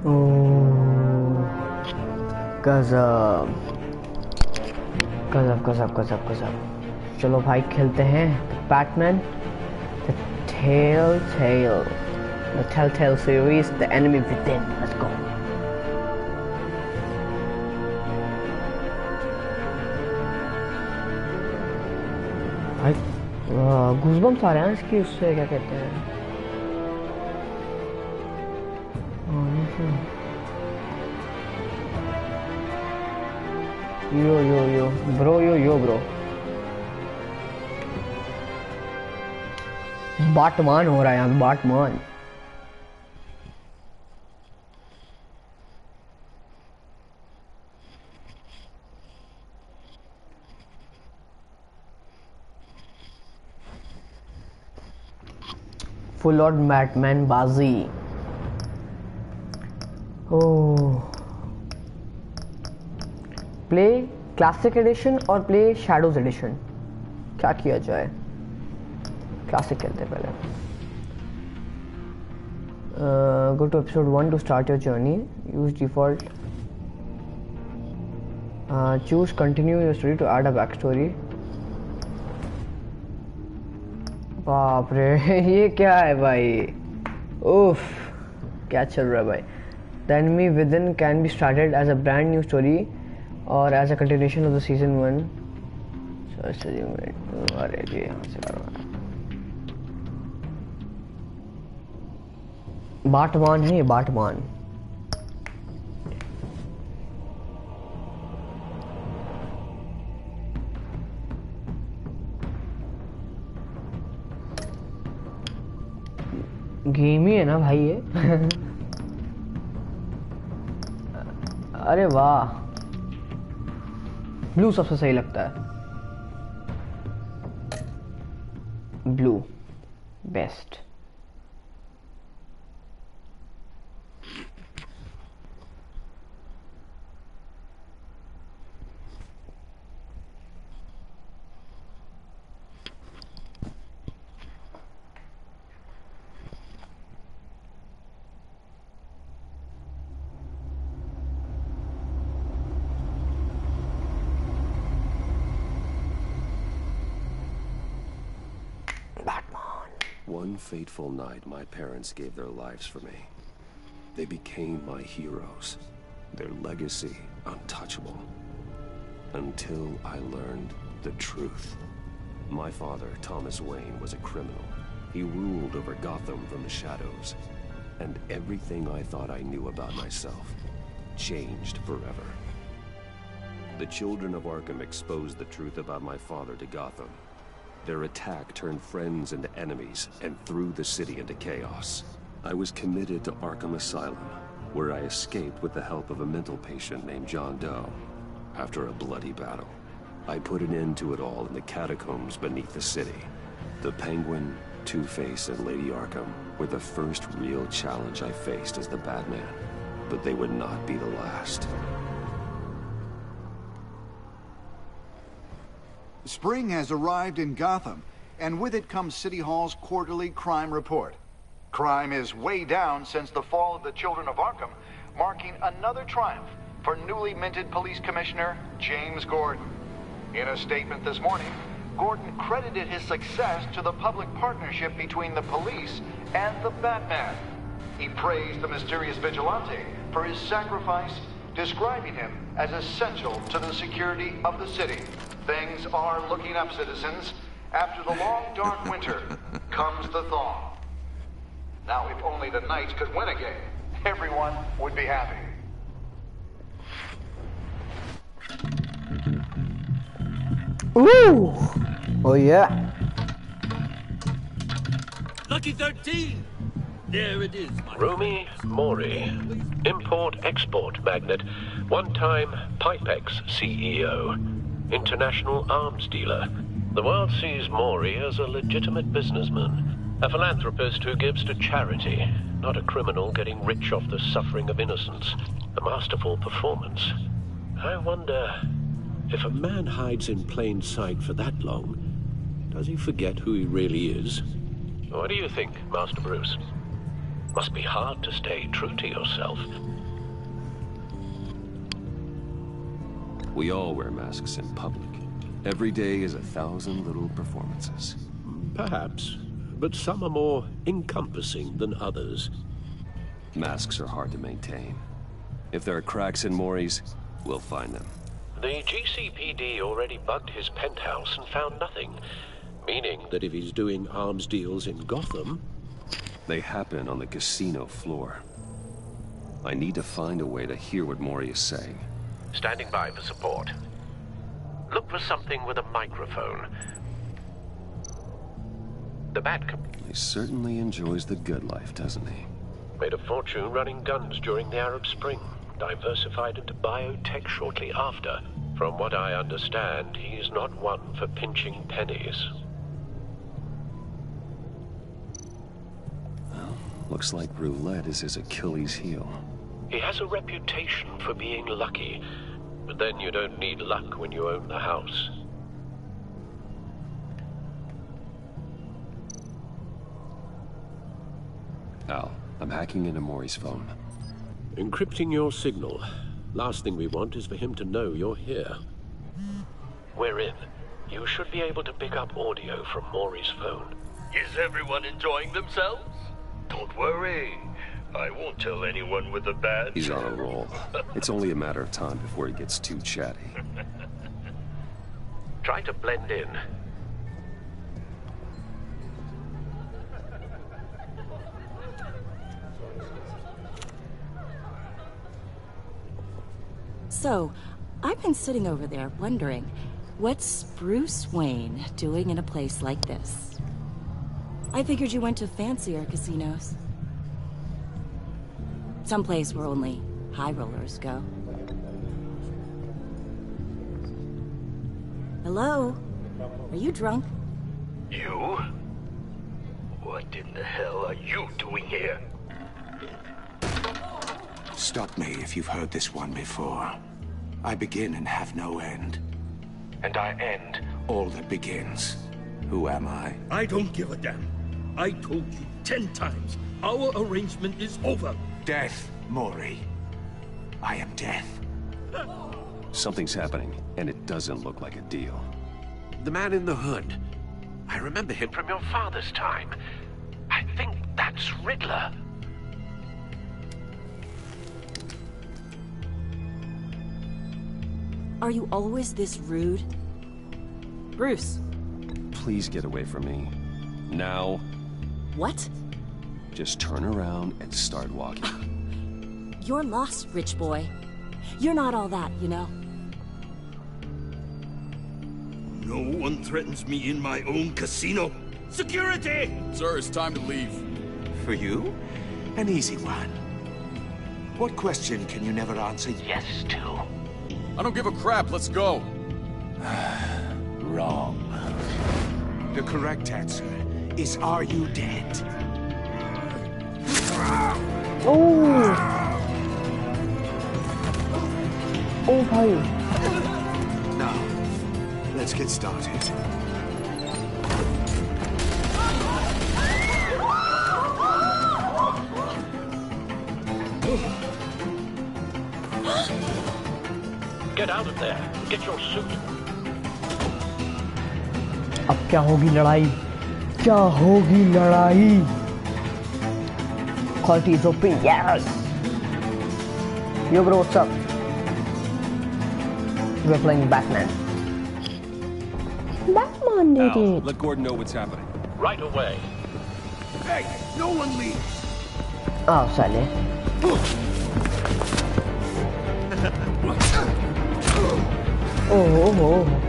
ओह गजब गजब गजब गजब गजब। चलो भाई खेलते हैं Batman the telltale series the enemy within. Let's go. भाई गूज़बम्स आ रहे हैं इसकी, उससे क्या कहते हैं, यो ब्रो बाटमान हो रहा है यहाँ पे, बाटमान। फुल ऑन बैटमैन बाजी। ओह प्ले क्लासिक एडिशन और प्ले शैडोज एडिशन, क्या किया जाए? क्लासिक खेलते हैं पहले। Go to episode 1 to start your journey, use default, choose continue your story to add a back story. बाप रे ये क्या है भाई, उफ क्या चल रहा है भाई। The enemy within can be started as a brand new story और as a continuation of the season 1। अरे जी यहाँ से करो, बाटमान है ये, बाटमान। गेम ही है ना भाई ये अरे वाह, ब्लू सबसे सही लगता है, blue best. One fateful night, my parents gave their lives for me. They became my heroes, their legacy untouchable. Until I learned the truth. My father, Thomas Wayne, was a criminal. He ruled over Gotham from the shadows. And everything I thought I knew about myself changed forever. The children of Arkham exposed the truth about my father to Gotham. Their attack turned friends into enemies and threw the city into chaos. I was committed to Arkham Asylum, where I escaped with the help of a mental patient named John Doe. After a bloody battle, I put an end to it all in the catacombs beneath the city. The Penguin, Two-Face, and Lady Arkham were the first real challenge I faced as the Batman, but they would not be the last. Spring has arrived in Gotham, and with it comes City Hall's quarterly crime report. Crime is way down since the fall of the Children of Arkham, marking another triumph for newly minted Police Commissioner James Gordon. In a statement this morning, Gordon credited his success to the public partnership between the police and the Batman. He praised the mysterious vigilante for his sacrifice, describing him as essential to the security of the city. Things are looking up, citizens. After the long, dark winter comes the thaw. Now, if only the Knights could win a game, everyone would be happy. Ooh! Oh yeah. Lucky 13! There it is, my Rumi Mori, import-export magnate, one-time Pipex CEO, international arms dealer. The world sees Mori as a legitimate businessman, a philanthropist who gives to charity, not a criminal getting rich off the suffering of innocence. A masterful performance. I wonder, if a man hides in plain sight for that long, does he forget who he really is? What do you think, Master Bruce? Must be hard to stay true to yourself. We all wear masks in public. Every day is 1,000 little performances. Perhaps, but some are more encompassing than others. Masks are hard to maintain. If there are cracks in Maury's, we'll find them. The GCPD already bugged his penthouse and found nothing, meaning that if he's doing arms deals in Gotham... They happen on the casino floor. I need to find a way to hear what Maury is saying. Standing by for support. Look for something with a microphone. The He certainly enjoys the good life, doesn't he? Made a fortune running guns during the Arab Spring. Diversified into biotech shortly after. From what I understand, he's not one for pinching pennies. Well, looks like roulette is his Achilles heel. He has a reputation for being lucky, but then you don't need luck when you own the house. Al, I'm hacking into Maury's phone. Encrypting your signal. Last thing we want is for him to know you're here. We're in. You should be able to pick up audio from Maury's phone. Is everyone enjoying themselves? Don't worry. I won't tell anyone with a badge. He's on a roll. It's only a matter of time before he gets too chatty. Try to blend in. So, I've been sitting over there wondering, what's Bruce Wayne doing in a place like this? I figured you went to fancier casinos. Someplace where only high rollers go. Hello? Are you drunk? You? What in the hell are you doing here? Stop me if you've heard this one before. I begin and have no end. And I end all that begins. Who am I? I don't give a damn. I told you 10 times. Our arrangement is over. Death, Maury. I am death. Something's happening, and it doesn't look like a deal. The man in the hood. I remember him from your father's time. I think that's Riddler. Are you always this rude? Bruce. Please get away from me. Now. What? Just turn around and start walking. You're lost, rich boy. You're not all that, you know. No one threatens me in my own casino. Security! Sir, it's time to leave. For you? An easy one. What question can you never answer yes to? I don't give a crap, let's go. Wrong. The correct answer is, are you dead? Oh! Oh, भाई. Now, let's get started. Get out of there. Get your suit. अब क्या होगी लड़ाई? क्या होगी लड़ाई? Quality is open, yes. Yo, bro, what's up? We're playing Batman. Batman did Al, it. let Gordon know what's happening. Right away. Hey, no one leave! Oh, sale. Oh.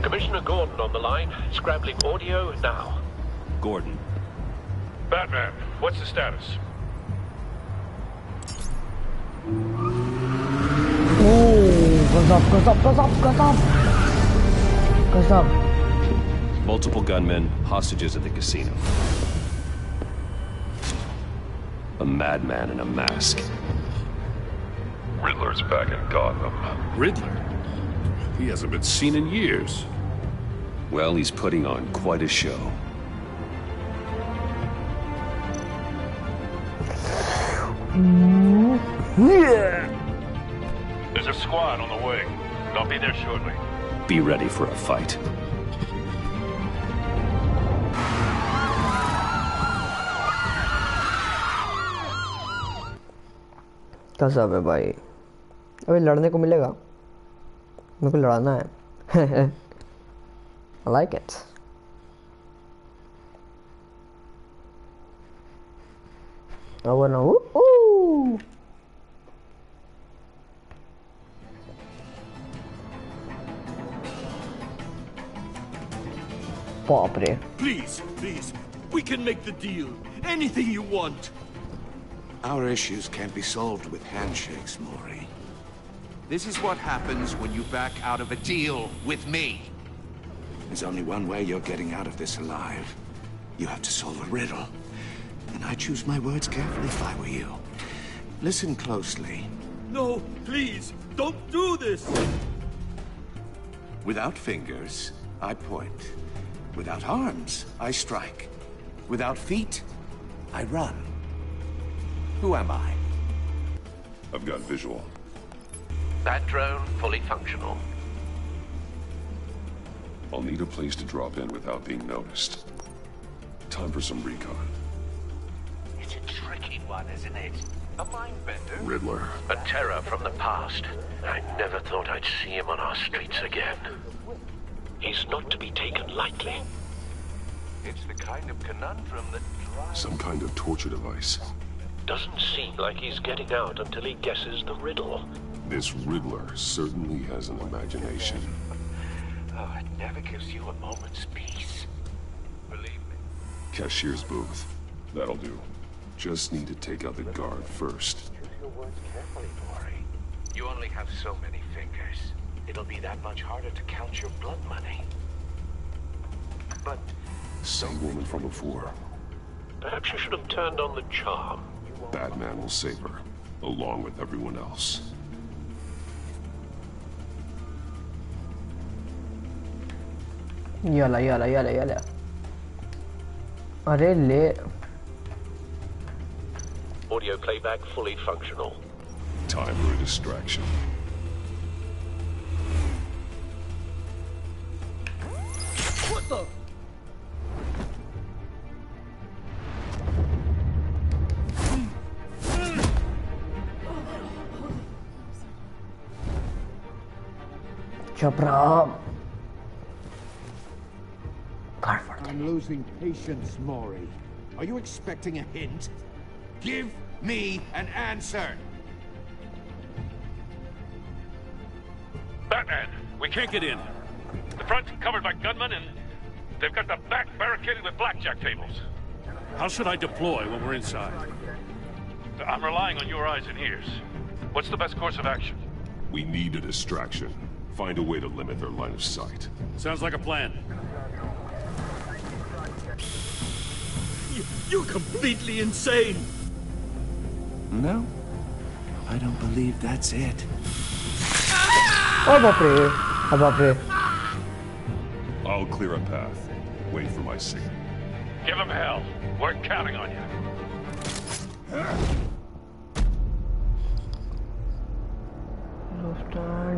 Commissioner Gordon on the line. Scrambling audio now. Gordon. Batman, what's the status? Oh, gazab. Multiple gunmen, hostages at the casino. A madman in a mask. Riddler's back in Gotham. Riddler? He hasn't been seen in years. Well, he's putting on quite a show. There's a squad on the way. They'll be there shortly. Be ready for a fight. कसब है भाई अबे लड़ने को मिलेगा मेरे को लड़ना है I like it oh no ooh बाप रे Please, we can make the deal. Anything you want. Our issues can't be solved with handshakes, Maury. This is what happens when you back out of a deal with me. There's only one way you're getting out of this alive. You have to solve a riddle. And I choose my words carefully if I were you. Listen closely. No, please, don't do this. Without fingers, I point. Without arms, I strike. Without feet, I run. Who am I? I've got visual. That drone fully functional. I'll need a place to drop in without being noticed. Time for some recon. It's a tricky one, isn't it? A mind-bender. Riddler. A terror from the past. I never thought I'd see him on our streets again. He's not to be taken lightly. It's the kind of conundrum that drives... Some kind of torture device. Doesn't seem like he's getting out until he guesses the riddle. This Riddler certainly has an imagination. Oh, it never gives you a moment's peace. Believe me. Cashier's booth. That'll do. Just need to take out the guard first. Choose your words carefully, Maury. You only have so many fingers. It'll be that much harder to count your blood money. But... Same woman from before. Perhaps you should have turned on the charm. Batman will save her, along with everyone else. याला याला याला याला अरे ले Audio playback fully functional. Time for a distraction. What the? Chopra. I'm losing patience, Maury. Are you expecting a hint? Give me an answer! Batman! We can't get in. The front's covered by gunmen and they've got the back barricaded with blackjack tables. How should I deploy when we're inside? I'm relying on your eyes and ears. What's the best course of action? We need a distraction. Find a way to limit their line of sight. Sounds like a plan. You're completely insane. No, I don't believe that's it. Oh बाप रे अब बाप रे I'll clear a path. Wait for my signal. Give him hell. We're counting on you.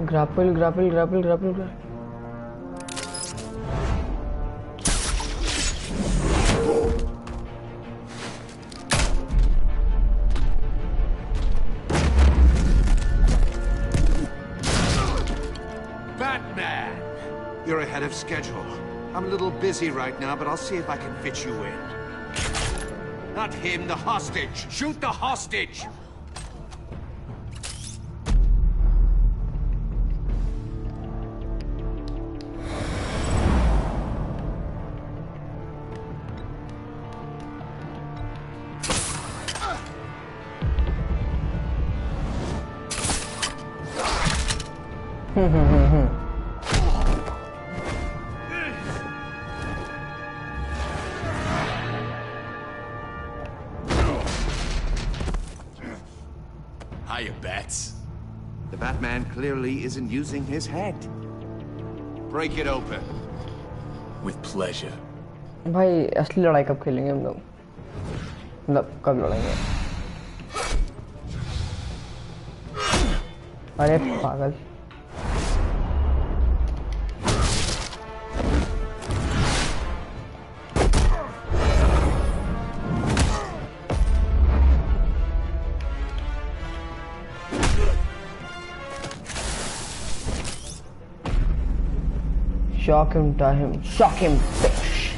grapple grapple grapple grapple Batman! You're ahead of schedule. I'm a little busy right now, but I'll see if I can fit you in. Not him, the hostage! Shoot the hostage! your bets? The Batman clearly isn't using his head. Break it open. With pleasure. भाई असली लड़ाई कब खेलेंगे हम लोग? मतलब कब लड़ेंगे? अरे पागल. Shock him, tie him, shock him, fish.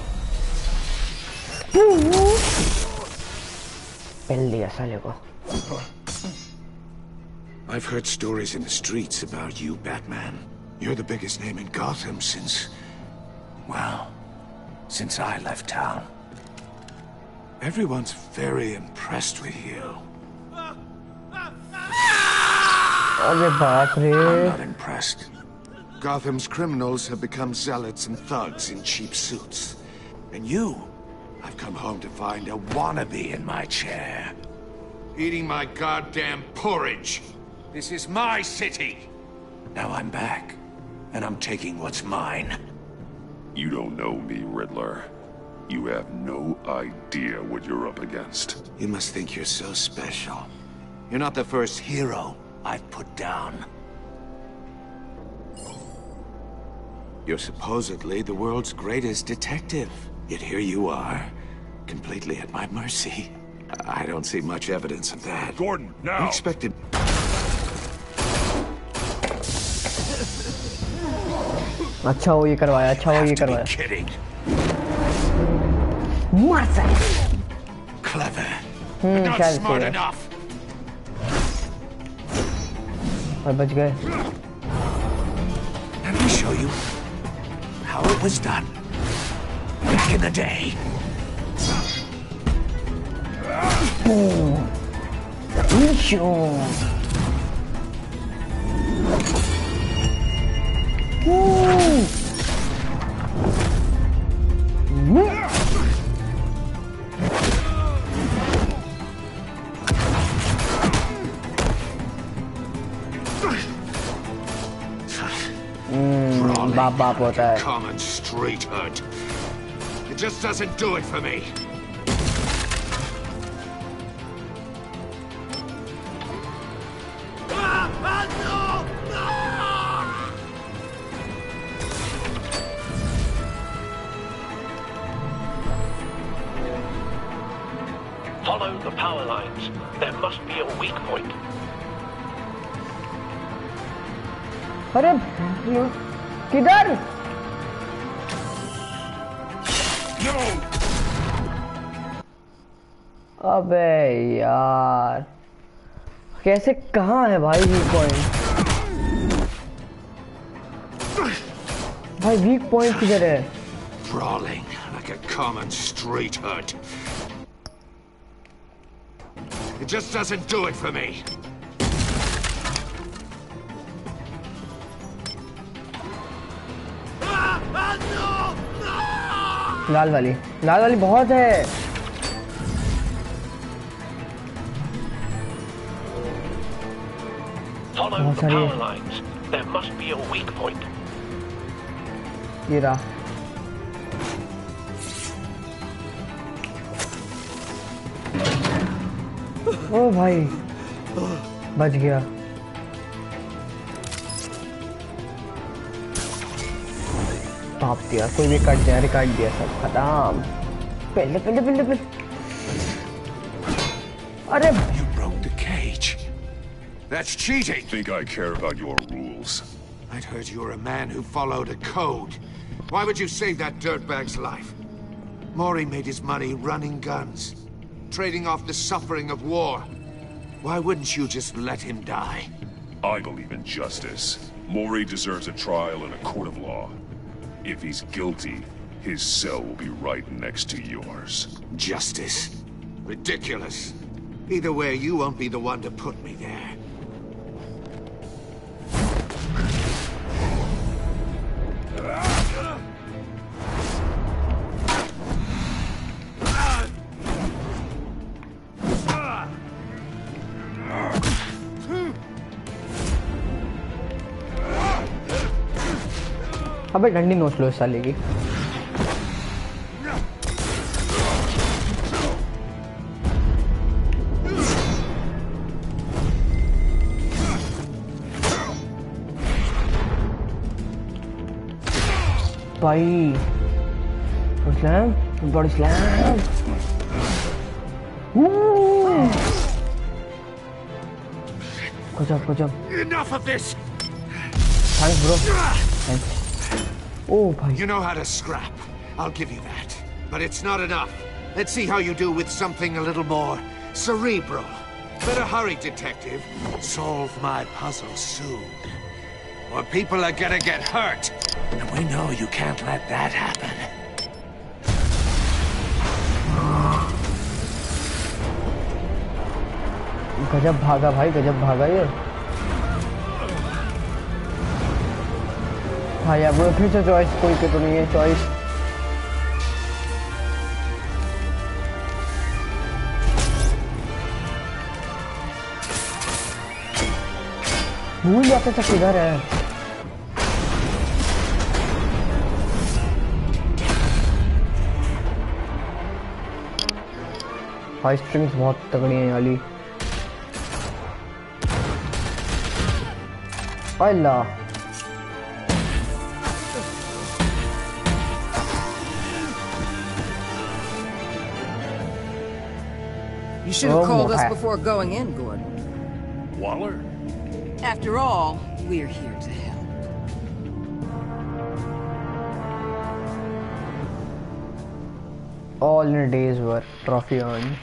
Pill diya साले को. I've heard stories in the streets about you, Batman. You're the biggest name in Gotham since... well, since I left town. Everyone's very impressed with you. अरे बाप रे. I'm not impressed. Gotham's criminals have become zealots and thugs in cheap suits. And you, I've come home to find a wannabe in my chair. Eating my goddamn porridge. This is my city. Now I'm back, and I'm taking what's mine. You don't know me, Riddler. You have no idea what you're up against. You must think you're so special. You're not the first hero I've put down. You're supposedly the world's greatest detective. Yet here you are, completely at my mercy. I don't see much evidence of that. Gordon, now! I expected... अच्छा वो ये करवाया, अच्छा वो ये करवाया. Kidding. मार साले. Clever. Not शायद smart से. enough. और बच गए. Let me show you how it was done back in the day. Boom. Woo. बाप बाप होता है. Common street hood. It just doesn't do it for me. Follow the power lines. There must be a weak point. अरे किधर? अबे यार कैसे कहाँ है भाई वीक पॉइंट? भाई वीक पॉइंट किधर है? Brawling like a common street hood. It just doesn't do it for me. लाल वाली बहुत है. Follow the power lines. There must be a weak point. ये रहा. ओ भाई बच गया. टॉप दिया, कोई भी कट दिया, रिकॉर्ड दिया, सब खत्म. पहले अरे You broke the cage. That's cheating. Think I care about your rules? I'd heard you were a man who followed a code. Why would you save that dirtbag's life? Mori made his money running guns, trading off the suffering of war. Why wouldn't you just let him die? I believe in justice. Mori deserves a trial in a court of law. If he's guilty, his cell will be right next to yours. Justice? Ridiculous. Either way, you won't be the one to put me there. अबे डंडी नोच लो इस साले की। भाई slam, बड़ी slam. Good job. Enough of this! Thanks, bro. Thanks. Oh, bhai. You know how to scrap. I'll give you that. But it's not enough. Let's see how you do with something a little more cerebral. Better hurry, detective. Solve my puzzle soon. Or people are gonna get hurt. And we know you can't let that happen. गजब भागा भाई, गजब भागा ये भाई। अब फिर से चॉइस कोई के तो नहीं है चॉइस। भूल जाते थे किधर है। भाई स्ट्रिंग्स बहुत तगड़ी हैं वाली। Allah. You should have called us before going in, Gordon. Waller? After all, we're here to help. All in a day's work, trophy earned.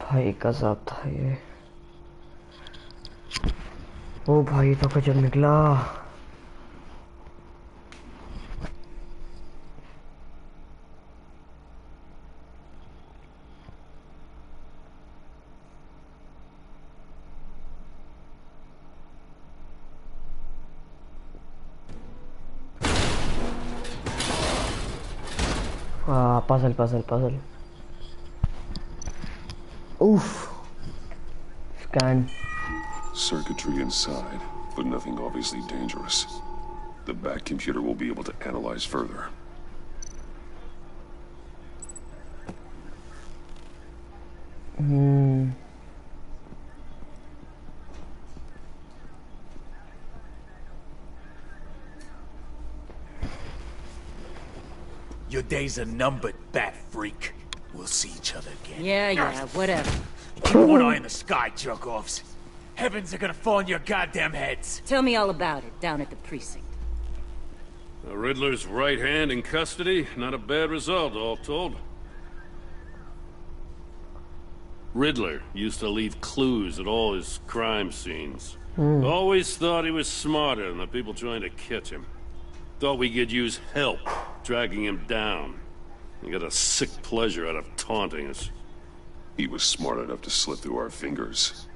भाई गजब था ये। ओ भाई तो गजब निकला। puzzle. Oof. Scan. Circuitry inside, but nothing obviously dangerous. The back computer will be able to analyze further. Your days are numbered, bat freak. We'll see each other again. Yeah, whatever. Keep one eye in the sky, jerk-offs. Heavens are gonna fall on your goddamn heads. Tell me all about it, down at the precinct. The Riddler's right hand in custody. Not a bad result, all told. Riddler used to leave clues at all his crime scenes. Always thought he was smarter than the people trying to catch him. Thought we could use help dragging him down. He got a sick pleasure out of taunting us. He was smart enough to slip through our fingers.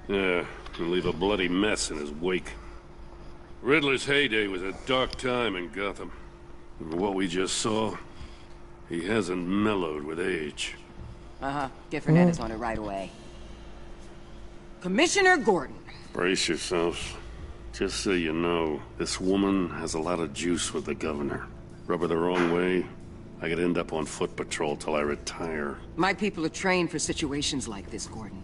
Yeah, and leave a bloody mess in his wake. Riddler's heyday was a dark time in Gotham. And what we just saw, he hasn't mellowed with age. Get Fernandez on it right away. Commissioner Gordon. Brace yourselves. Just so you know, this woman has a lot of juice with the governor. Rub her the wrong way, I could end up on foot patrol till I retire. My people are trained for situations like this, Gordon.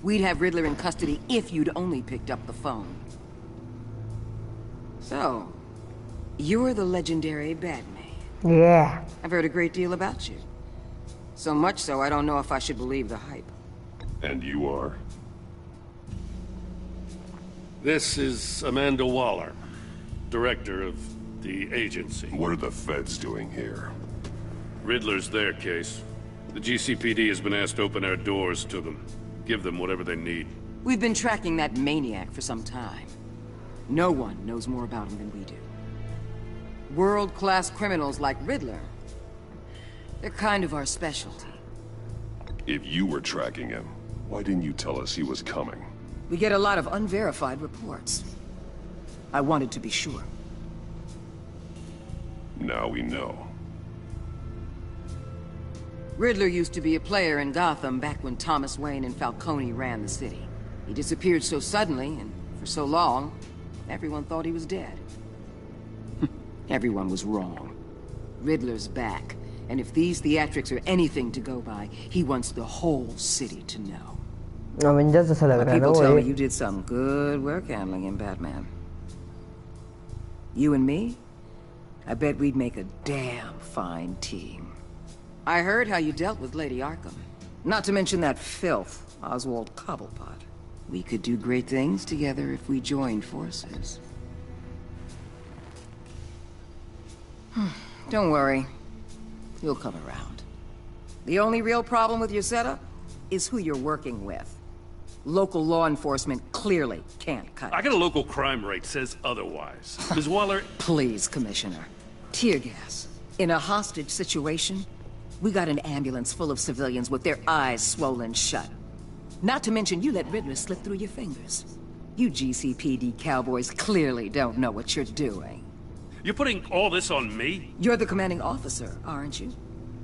We'd have Riddler in custody if you'd only picked up the phone. So, you're the legendary Batman. Yeah. I've heard a great deal about you. So much so, I don't know if I should believe the hype. And you are? This is Amanda Waller, director of the agency. What are the feds doing here? Riddler's their case. The GCPD has been asked to open our doors to them. Give them whatever they need. We've been tracking that maniac for some time. No one knows more about him than we do. World-class criminals like Riddler. They're kind of our specialty. If you were tracking him, why didn't you tell us he was coming? We get a lot of unverified reports. I wanted to be sure. Now we know. Riddler used to be a player in Gotham back when Thomas Wayne and Falcone ran the city. He disappeared so suddenly, and for so long, everyone thought he was dead. Everyone was wrong. Riddler's back, and if these theatrics are anything to go by, he wants the whole city to know. Avengers जैसा लग रहा है ना People वो tell me ये. you did some good work handling in Batman. You and me? I bet we'd make a damn fine team. I heard how you dealt with Lady Arkham. Not to mention that filth, Oswald Cobblepot. We could do great things together if we joined forces. Don't worry. You'll come around. The only real problem with your setup is who you're working with. Local law enforcement clearly can't cut it. I got a local crime rate says otherwise. Ms. Waller... Please, Commissioner. Tear gas. In a hostage situation, we got an ambulance full of civilians with their eyes swollen shut. Not to mention you let Riddler slip through your fingers. You GCPD cowboys clearly don't know what you're doing. You're putting all this on me? You're the commanding officer, aren't you?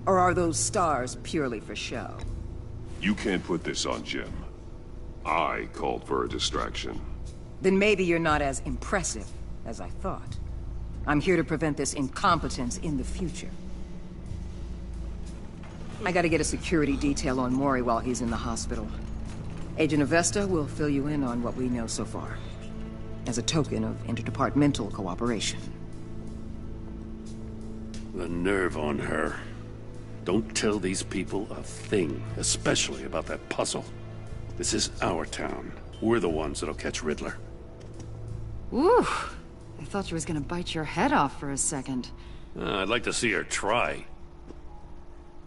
Or are those stars purely for show? You can't put this on Jim. I called for a distraction. Then maybe you're not as impressive as I thought. I'm here to prevent this incompetence in the future. I gotta get a security detail on Mori while he's in the hospital. Agent Avesta will fill you in on what we know so far, as a token of interdepartmental cooperation. The nerve on her. Don't tell these people a thing, especially about that puzzle. This is our town. We're the ones that'll catch Riddler. Ooh, I thought she was gonna bite your head off for a second. I'd like to see her try.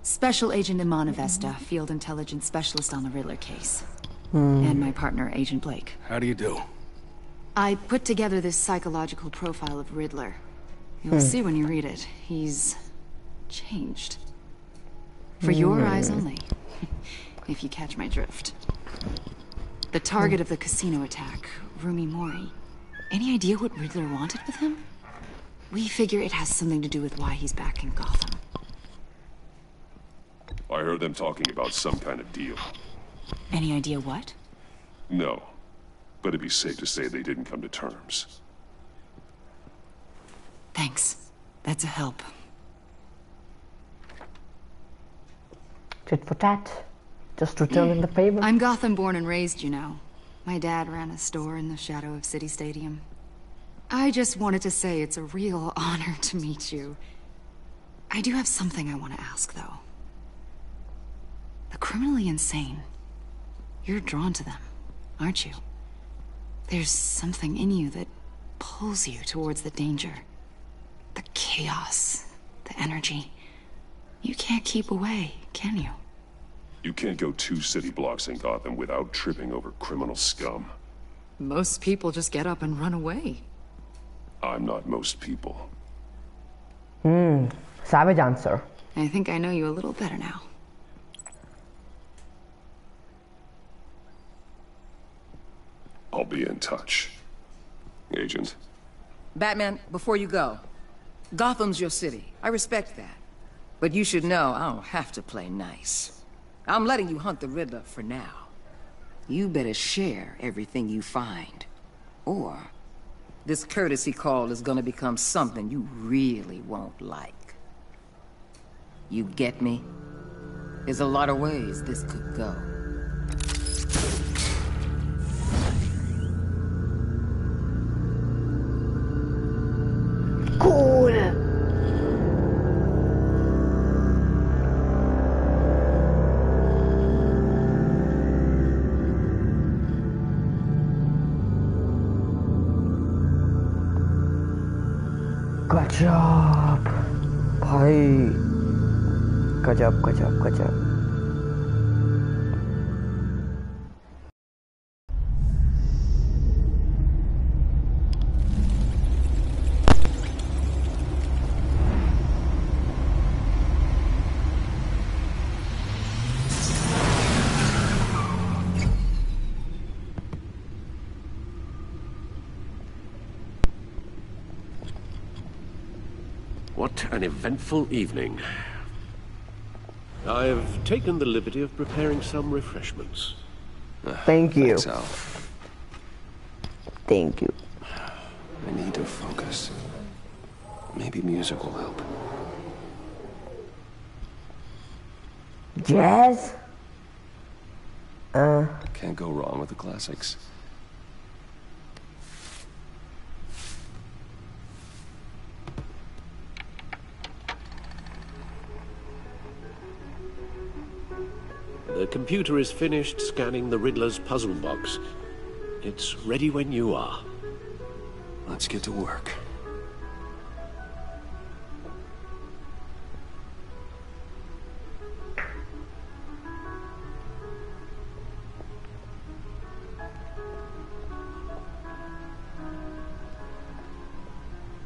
Special Agent Iman Avesta, Field Intelligence Specialist on the Riddler case. And my partner, Agent Blake. How do you do? I put together this psychological profile of Riddler. You'll see when you read it. He's... changed. For your eyes only. If you catch my drift. The target of the casino attack, Rumi Mori. Any idea what Riddler wanted with him? We figure it has something to do with why he's back in Gotham. I heard them talking about some kind of deal. Any idea what? No, but it'd be safe to say they didn't come to terms. Thanks. That's a help. Tit for tat. Just returning the favor. I'm Gotham born and raised, you know. My dad ran a store in the shadow of City Stadium. I just wanted to say it's a real honor to meet you. I do have something I want to ask, though. The criminally insane. You're drawn to them, aren't you? There's something in you that pulls you towards the danger. The chaos, the energy. You can't keep away, can you? You can't go 2 city blocks in Gotham without tripping over criminal scum. Most people just get up and run away. I'm not most people. Savage answer. I think I know you a little better now. I'll be in touch. Agent. Batman, before you go, Gotham's your city. I respect that. But you should know I don't have to play nice. I'm letting you hunt the Riddler for now. You better share everything you find. Or this courtesy call is gonna become something you really won't like. You get me? There's a lot of ways this could go. Cool. गजब भाई गजब गजब गजब What an eventful evening. I've taken the liberty of preparing some refreshments. Thank you. Thanks, Al. Thank you. I need to focus. Maybe music will help. Jazz? Can't go wrong with the classics. The computer is finished scanning the Riddler's puzzle box. It's ready when you are. Let's get to work.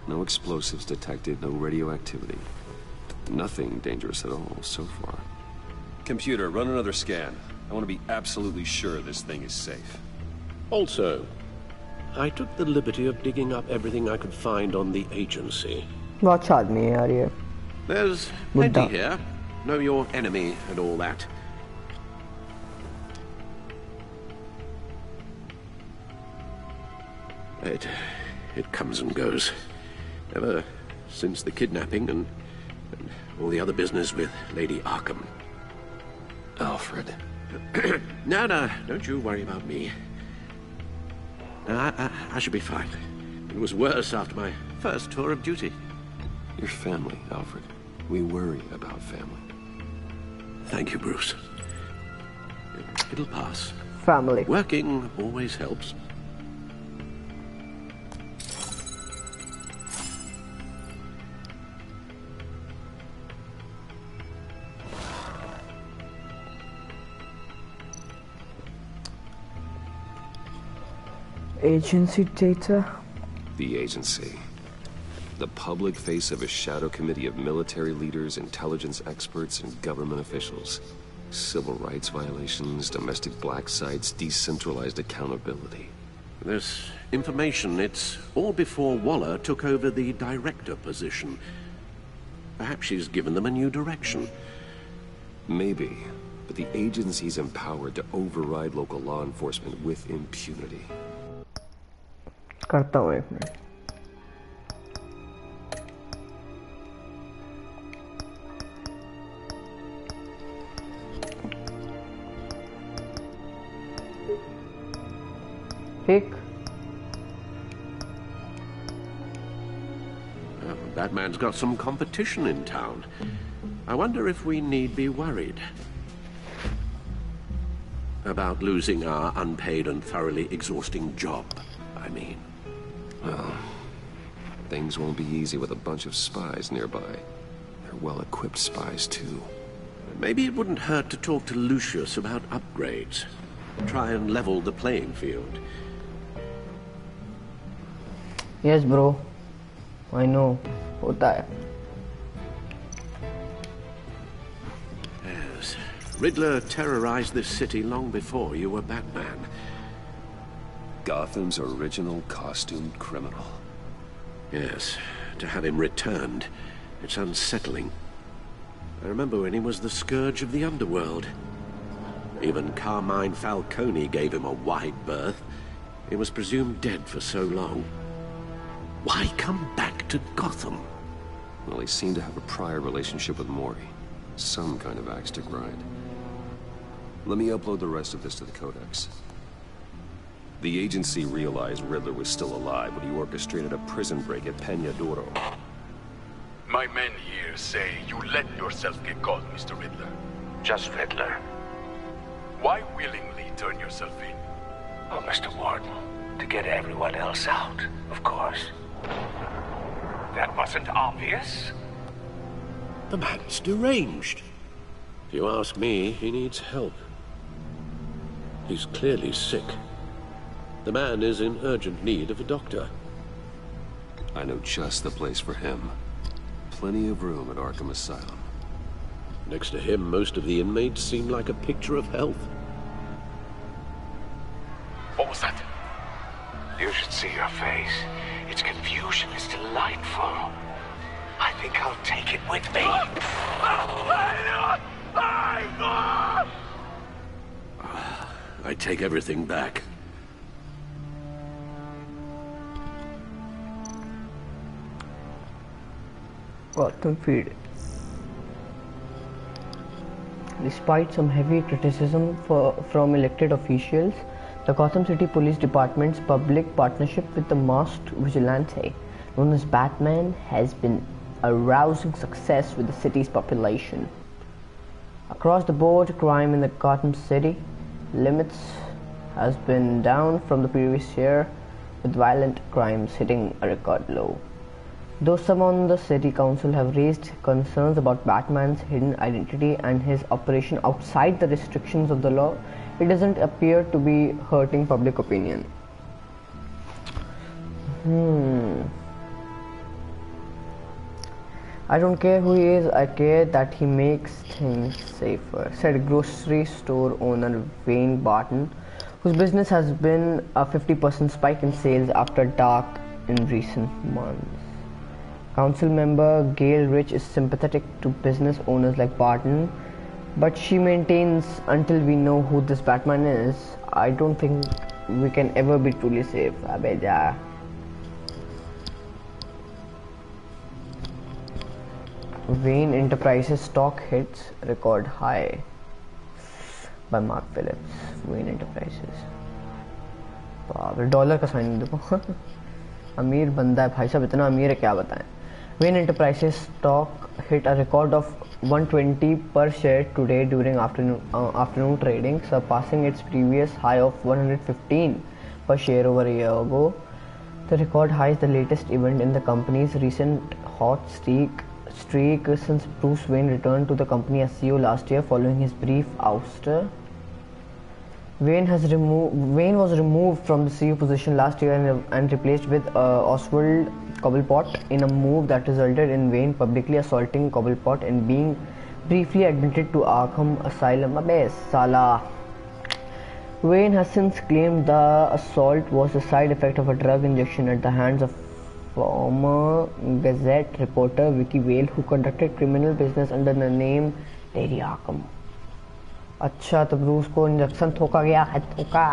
No explosives detected, no radioactivity. Nothing dangerous at all so far. Computer, run another scan. I want to be absolutely sure this thing is safe. Also, I took the liberty of digging up everything I could find on the agency. बहुत अच्छा आदमी है यार ये. There's plenty here. Know your enemy and all that. It comes and goes. Ever since the kidnapping and all the other business with Lady Arkham. Alfred. No, don't you worry about me. I should be fine. It was worse after my first tour of duty. Your family, Alfred. We worry about family. Thank you, Bruce. It'll pass. Family. Working always helps. Agency data? The agency. The public face of a shadow committee of military leaders, intelligence experts, and government officials. Civil rights violations, domestic black sites, decentralized accountability. This information, it's all before Waller took over the director position. Perhaps she's given them a new direction. Maybe, but the agency's empowered to override local law enforcement with impunity. करता हूँ एक minute. ठीक. Batman's got some competition in town. I wonder if we need be worried about losing our unpaid and thoroughly exhausting job, I mean. Well, things won't be easy with a bunch of spies nearby. They're well-equipped spies, too. Maybe it wouldn't hurt to talk to Lucius about upgrades. Try and level the playing field. Yes, bro. I know. होता है. Yes. Riddler terrorized this city long before you were Batman. Gotham's original costumed criminal. Yes, to have him returned, it's unsettling. I remember when he was the scourge of the underworld. Even Carmine Falcone gave him a wide berth. He was presumed dead for so long. Why come back to Gotham? Well, he seemed to have a prior relationship with Mori. Some kind of axe to grind. Let me upload the rest of this to the Codex. The agency realized Riddler was still alive when he orchestrated a prison break at Peña Duro. My men here say you let yourself get caught, Mr. Riddler. Just Riddler. Why willingly turn yourself in? Oh, Mr. Warden, to get everyone else out, of course. That wasn't obvious. The man's deranged. If you ask me, he needs help. He's clearly sick. The man is in urgent need of a doctor. I know just the place for him. Plenty of room at Arkham Asylum. Next to him, most of the inmates seem like a picture of health. What was that? You should see your face. Its confusion is delightful. I think I'll take it with me. I take everything back. Gotham feed. Despite some heavy criticism from elected officials, the Gotham City Police Department's public partnership with the masked vigilante known as Batman has been a rousing success with the city's population. Across the board, crime in the Gotham City limits has been down from the previous year, with violent crimes hitting a record low. Though some on the city council have raised concerns about Batman's hidden identity and his operation outside the restrictions of the law, it doesn't appear to be hurting public opinion. I don't care who he is, I care that he makes things safer, said grocery store owner Wayne Barton, whose business has been a 50% spike in sales after dark in recent months. Council member Gail Rich is sympathetic to business owners like Barton, but she maintains until we know who this Batman is, I don't think we can ever be truly safe. Abey ja. Wayne Enterprises stock hits record high by Mark Phillips. Wayne Enterprises. $1 का sign देखो. अमीर बंदा है भाई साहब, इतना अमीर है क्या बताएं. Wayne Enterprises stock hit a record of 120 per share today during afternoon trading, surpassing its previous high of 115 per share over a year ago. The record high is the latest event in the company's recent hot streak since Bruce Wayne returned to the company as CEO last year following his brief ouster. Wayne was removed from the CEO position last year and replaced with Oswald Cobblepot in a move that resulted in Wayne publicly assaulting Cobblepot and being briefly admitted to Arkham Asylum. Abey sala. Wayne has since claimed the assault was a side effect of a drug injection at the hands of former Gazette reporter Vicky Vale, who conducted criminal business under the name Lady Arkham. अच्छा तो Bruce को injection ठोका गया है. ठोका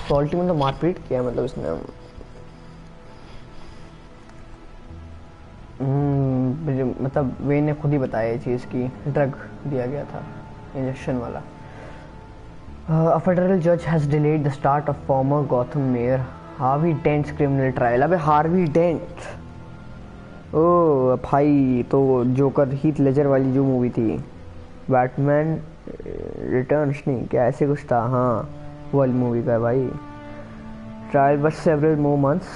salty में तो मारपीट किया, मतलब इसने मतलब वेन ने खुद ही बताया ये चीज़ की ड्रग दिया गया था, इंजेक्शन वाला. A federal judge has delayed the start of former Gotham Mayor Harvey Dent's criminal trial. अबे हार्वी डेंट, ओ भाई तो जोकर हीथ लेजर वाली जो मूवी थी बैटमैन रिटर्न्स, नहीं क्या ऐसे कुछ था, हाँ वो वाली मूवी का है भाई. Trial but several more months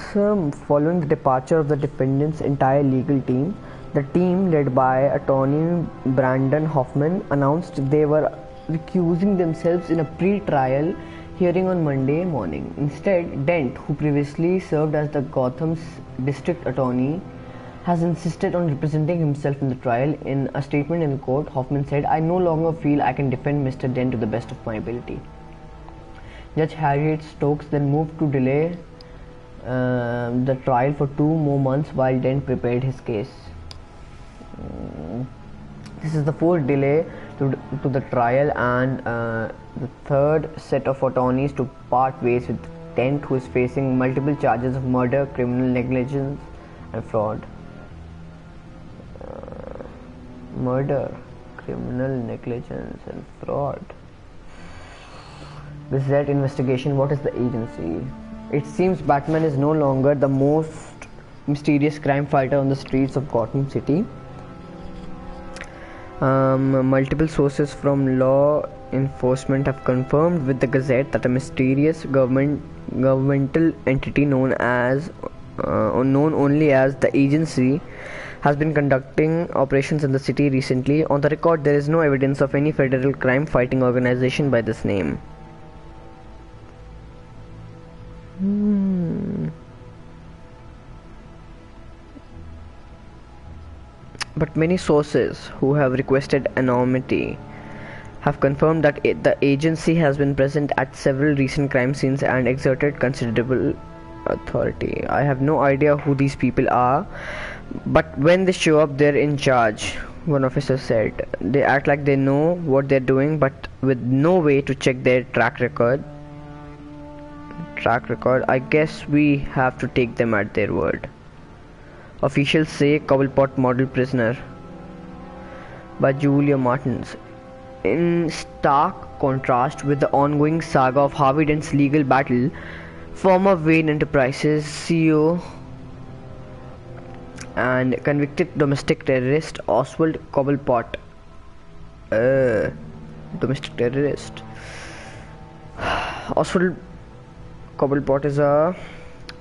following the departure of the defendant's entire legal team. The team led by attorney Brandon Hoffman announced they were recusing themselves in a pre-trial hearing on Monday morning. Instead, Dent, who previously served as the Gotham's district attorney, has insisted on representing himself in the trial. In a statement in court, Hoffman said, "I no longer feel I can defend Mr. Dent to the best of my ability." Judge Harriet Stokes then moved to delay the trial for 2 more months while Dent prepared his case. This is the fourth delay to the trial and the third set of attorneys to part ways with Dent, who is facing multiple charges of murder, criminal negligence and fraud. Murder, criminal negligence and fraud. Gazette investigation. What is the agency? It seems Batman is no longer the most mysterious crime fighter on the streets of Gotham City. Multiple sources from law enforcement have confirmed with the Gazette that a mysterious governmental entity known only as the Agency has been conducting operations in the city recently. On the record, there is no evidence of any federal crime-fighting organization by this name. But many sources who have requested anonymity have confirmed that the agency has been present at several recent crime scenes and exerted considerable authority. I have no idea who these people are, but when they show up, they're in charge, one officer said. They act like they know what they're doing, but with no way to check their track record. I guess we have to take them at their word. Officials say Cobblepot model prisoner by Julia Martins. In stark contrast with the ongoing saga of Harvey Dent's legal battle, former Wayne Enterprises CEO and convicted domestic terrorist Oswald Cobblepot domestic terrorist Oswald Cobblepot is a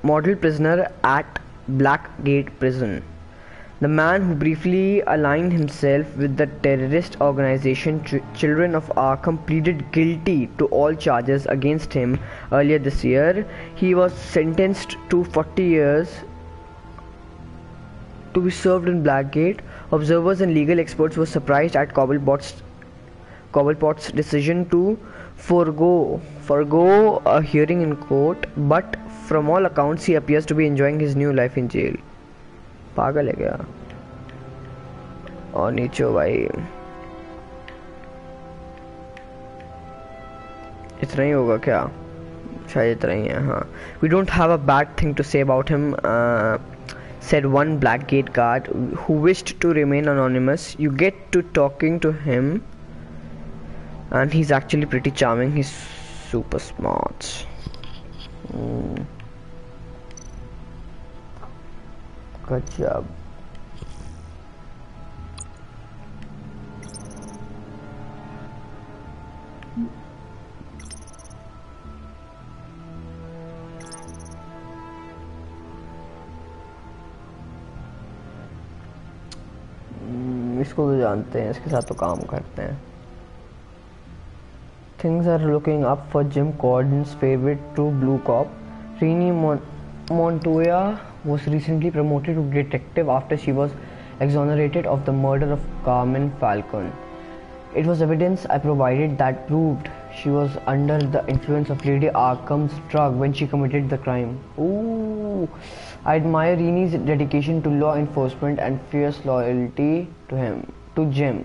model prisoner at Blackgate Prison. The man who briefly aligned himself with the terrorist organization Children of Arkham pleaded guilty to all charges against him earlier this year. He was sentenced to 40 years to be served in Blackgate. Observers and legal experts were surprised at Cobblepot's decision to forego a hearing in court, but from all accounts he appears to be enjoying his new life in jail. पागल है क्या? और नीचे भाई इतना ही होगा क्या? शायद इतना ही है. हाँ. We don't have a bad thing to say about him, said one Blackgate guard who wished to remain anonymous. You get to talking to him and he's actually pretty charming. He's super smart. Good job. इसको तो जानते हैं, इसके साथ तो काम करते हैं. Things are looking up for Jim Gordon's favorite true blue cop. Rini Montoya was recently promoted to detective after she was exonerated of the murder of Carmen Falcon. It was evidence I provided that proved she was under the influence of Lady Arkham's drug when she committed the crime. Ooh, I admire Rini's dedication to law enforcement and fierce loyalty to Jim.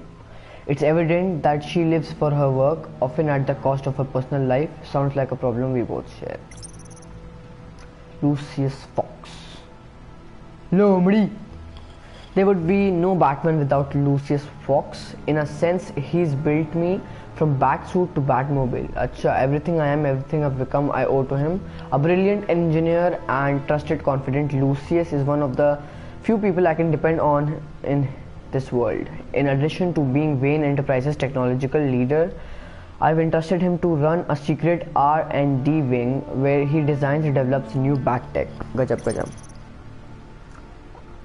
It's evident that she lives for her work, often at the cost of her personal life. Sounds like a problem we both share. Lucius Fox. Nobody. There would be no Batman without Lucius Fox. In a sense, he's built me from Batsuit to Batmobile. Acha, everything I am, everything I've become, I owe to him. A brilliant engineer and trusted confidant, Lucius is one of the few people I can depend on in this world. In addition to being Wayne Enterprises' technological leader, I've entrusted him to run a secret R&D wing where he designs and develops new bat tech. Gajab.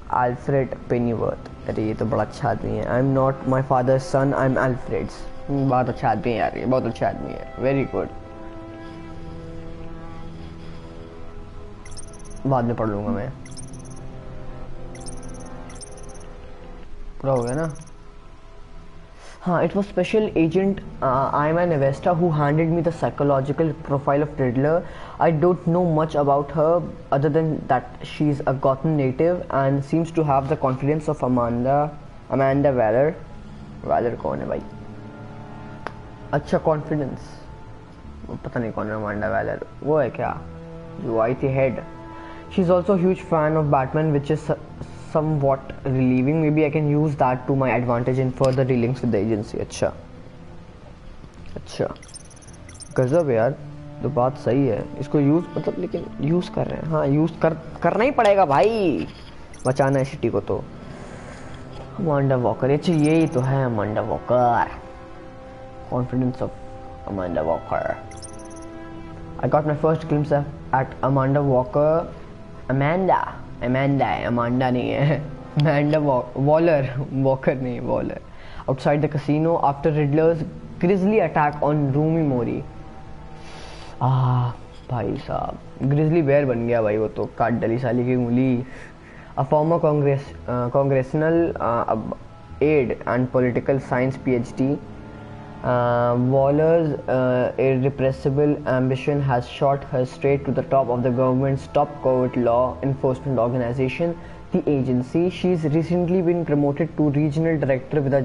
Alfred Pennyworth. अरे ये तो बड़ा अच्छा आदमी है. I'm not my father's son, I'm Alfred's. बहुत अच्छा आदमी है यार, ये बहुत अच्छा आदमी है. Very good. बाद में पढ़ लूँगा मैं. पूरा हो गया ना? हाँ, it was Special Agent Ima Nevesta who handed me the psychological profile of Riddler. I don't know much about her other than that she's a Gotham native and seems to have the confidence of Amanda Waller. Waller कौन है भाई? अच्छा confidence. पता नहीं कौन है Amanda Waller. वो है क्या? जो आई थी head. She's also a huge fan of Batman, which is somewhat relieving. Maybe I can use that to my advantage in further dealings with the agency. अच्छा गजब यार, तो बात सही है. इसको यूज मतलब लेकिन यूज कर रहे हैं. हाँ, यूज करना ही पड़ेगा भाई, बचाना है सिटी को. तो अमांडा वॉकर, अच्छा यही तो है Amanda walker. Confidence of Amanda walker. I got my first glimpse at Amanda Walker. Amanda नहीं है. Amanda Waller. Walker नहीं, Waller. Outside the casino after Riddler's grisly attack on Rumi Mori. भाई साहब, grizzly bear बन गया भाई वो तो. काट डली साली की उंगली. A former congressional aide and political science PhD. Waller's irrepressible ambition has shot her straight to the top of the government's top covert law enforcement organization, the agency. She's recently been promoted to regional director with a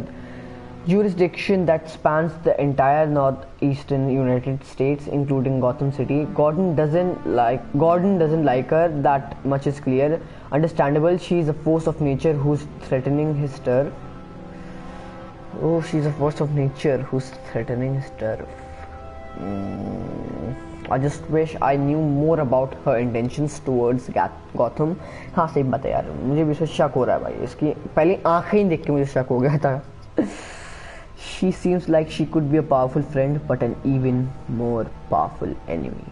jurisdiction that spans the entire northeastern United States, including Gotham City. Gordon doesn't like her, that much is clear. Understandable, she is a force of nature who's threatening his turf. Oh, she's a force of nature who's threatening his turf. I just wish I knew more about her intentions towards Gotham. हाँ सही बात है यार, मुझे भी शक हो रहा है भाई, इसकी पहले आंखें ही देख के मुझे शक हो गया था. She seems like she could be a powerful friend, but an even more powerful enemy.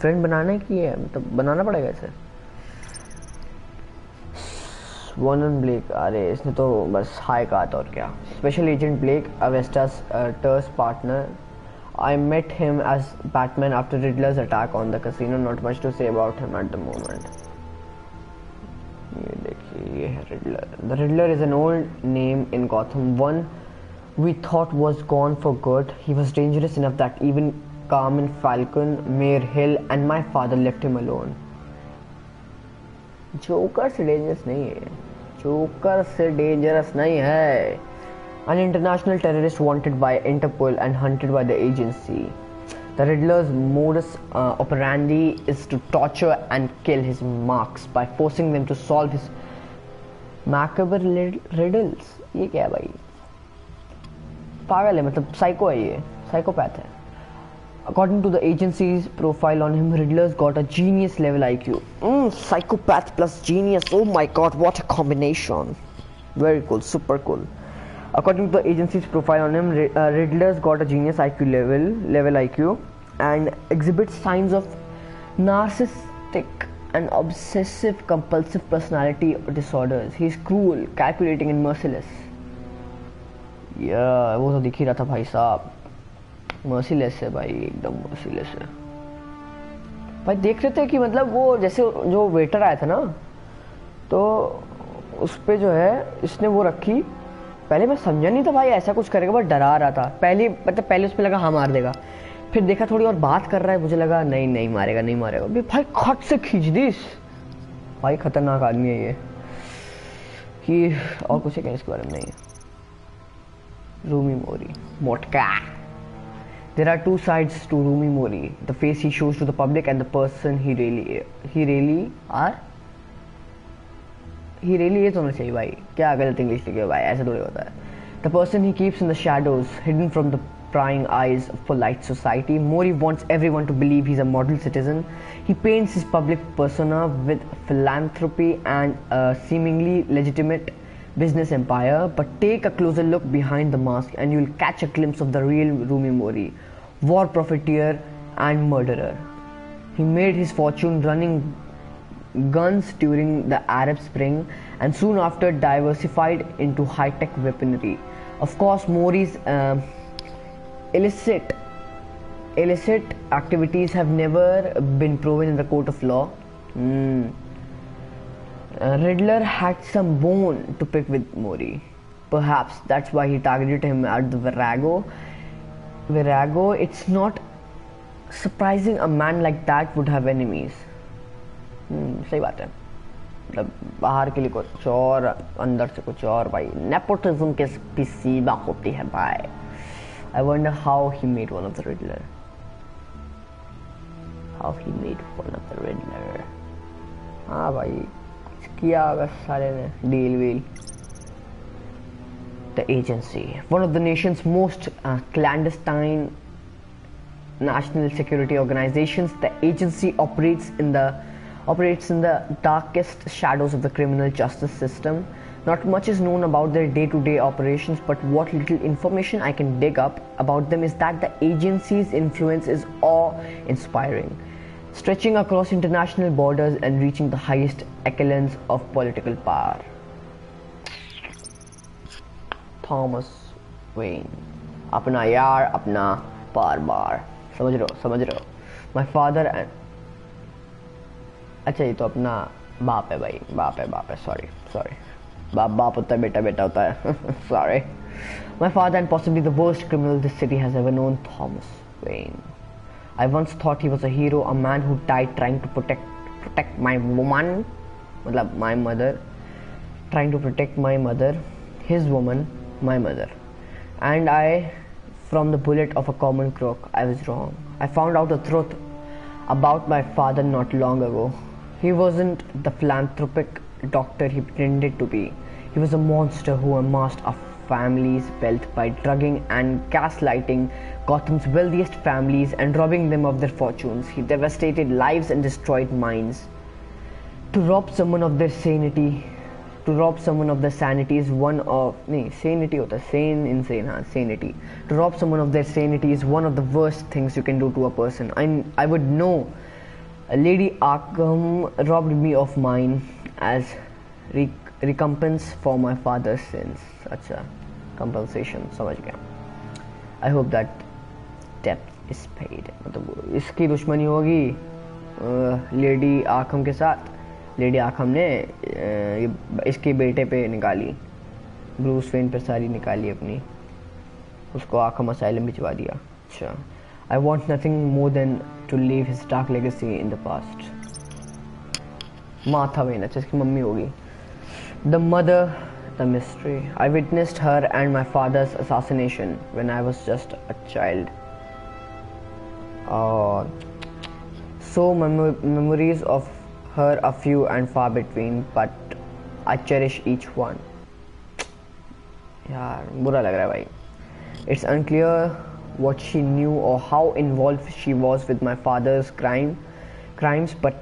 Friend बनाने की है, मतलब बनाना पड़ेगा इसे. Vernon Blake, अरे इसने तो बस हाय कहा था और क्या. Special Agent Blake, Avesta's Ter's partner. I met him as Batman after Riddler's attack on the casino. Not much to say about him at the moment. ये देखिए, ये है Riddler. The Riddler is an old name in Gotham. One we thought was gone for good. He was dangerous enough that even Carmine Falcon, Mayor Hill, and my father left him alone. Joker से dangerous नहीं है. Joker से dangerous नहीं है. An international terrorist wanted by Interpol and hunted by the agency. The Riddler's modus operandi is to torture and kill his marks by forcing them to solve his macabre riddles. ये क्या है भाई? पागल है, मतलब psycho है ये, psychopath है. According to the agency's profile on him, Riddler's got a genius level IQ. Psychopath plus genius. Oh my god, what a combination. Very cool, super cool. According to the agency's profile on him, Riddler's got a genius IQ level IQ and exhibits signs of narcissistic and obsessive compulsive personality disorders. He's cruel, calculating and merciless. Yeah, वो तो दिख ही रहा था भाई साहब. Merciless है भाई, एकदम मर्सीलेस है भाई. देख रहे थे कि मतलब वो जैसे जो वेटर आया था ना, तो उस पे जो है इसने वो रखी. पहले मैं समझा नहीं था भाई ऐसा कुछ करेगा, बट डरा रहा था पहले. मतलब पहले उस पे लगा हाँ मार देगा, फिर देखा थोड़ी और बात कर रहा है, मुझे लगा नहीं नहीं मारेगा नहीं मारेगा. भाई खट से खींच दी. भाई खतरनाक आदमी है ये. कि और कुछ है क्या इसके बारे में? नहीं. रूमी मोरी मोटका. There are two sides to Rumi Mori: the face he shows to the public and the person he really is होना चाहिए भाई. क्या गलत इंग्लिश लिखे भाई, ऐसा थोड़ी होता है. The person he keeps in the shadows, hidden from the prying eyes of polite society. Mori wants everyone to believe he's a model citizen. He paints his public persona with philanthropy and a seemingly legitimate business empire, but take a closer look behind the mask and you'll catch a glimpse of the real Rumi Mori, war profiteer and murderer. He made his fortune running guns during the Arab Spring and soon after diversified into high-tech weaponry. Of course, Mori's illicit activities have never been proven in the court of law. Riddler had some bone to pick with Mori. Perhaps that's why he targeted him at the Virago. It's not surprising a man like that would have enemies. सही बात है. मतलब बाहर के लिए कुछ और, अंदर से कुछ और भाई. Nepotism के सीमा होती है भाई. I wonder how he made one of the Riddler. हाँ भाई, किया होगा सारे ने डील वील. The agency, one of the nation's most clandestine national security organizations. The agency operates in the darkest shadows of the criminal justice system. Not much is known about their day-to-day operations, but what little information I can dig up about them is that the agency's influence is awe-inspiring, stretching across international borders and reaching the highest echelons of political power. Thomas Wayne, अपना यार अपना बार समझ रहे हो. My father and अच्छा ये तो अपना बाप है भाई, बाप है. Sorry. बाप होता है, बेटा होता है. Sorry. My father and possibly the worst criminal this city has ever known, Thomas Wayne. I once thought he was a hero, a man who died trying to protect my woman, मतलब my mother, trying to protect my mother, his woman, my mother. And from the bullet of a common crook, I was wrong. I found out the truth about my father not long ago. He wasn't the philanthropic doctor he pretended to be. He was a monster who amassed a family's wealth by drugging and gaslighting Gotham's wealthiest families and robbing them of their fortunes. He devastated lives and destroyed minds. To rob someone of their sanity, is one of sanity hota sane insane sanity. To rob someone of their sanity is one of the worst things you can do to a person. I would know. Lady Arkham robbed me of mine as recompense for my father's sins. Acha, compensation, समझ गया. I hope that debt is paid. मतलब इसकी दुश्मनी होगी lady आर्खम के साथ. Lady आर्खम ने इसके बेटे पे निकाली, ब्रूस वेन पे सारी निकाली अपनी, उसको आर्खम असाइलम भिजवा दिया. अच्छा, I want nothing more than to leave his dark legacy in the past. माथा वेन, अच्छा इसकी मम्मी होगी. The mother, the mystery. I witnessed her and my father's assassination when I was just a child. So memories of her are few and far between, but I cherish each one. यार बुरा लग रहा है भाई. It's unclear what she knew or how involved she was with my father's crimes, but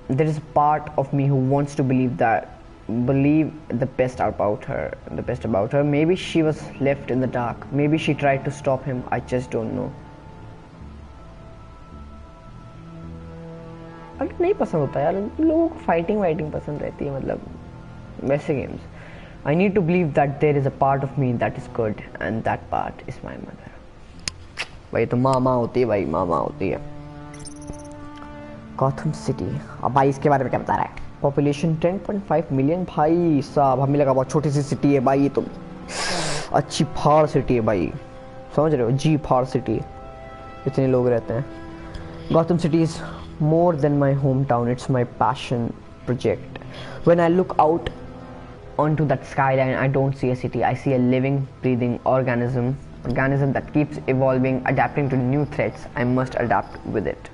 there is a part of me who wants to believe the best about her. Maybe she was left in the dark. Maybe she tried to stop him. I just don't know. अगर नहीं पसंद होता यार, लोगों को fighting पसंद रहती है, मतलब वैसे games. I need to believe that there is a part of me that is good, and that part is my mother. भाई तो माँ होती है भाई, माँ होती है. Gotham city. अब भाई इसके बारे में क्या बता रहा है? Population 10.5 million. भाई साहब हमें लगा बहुत छोटी सी सिटी है भाई, ये तो अच्छी फाड़ सिटी है भाई, समझ रहे हो? जी फाड़ सिटी, इतने लोग रहते हैं. Gotham city is more than my hometown. It's my passion project. When I look out onto that skyline, I don't see a city. I see a living, breathing organism that keeps evolving, adapting to new threats. I must adapt with it.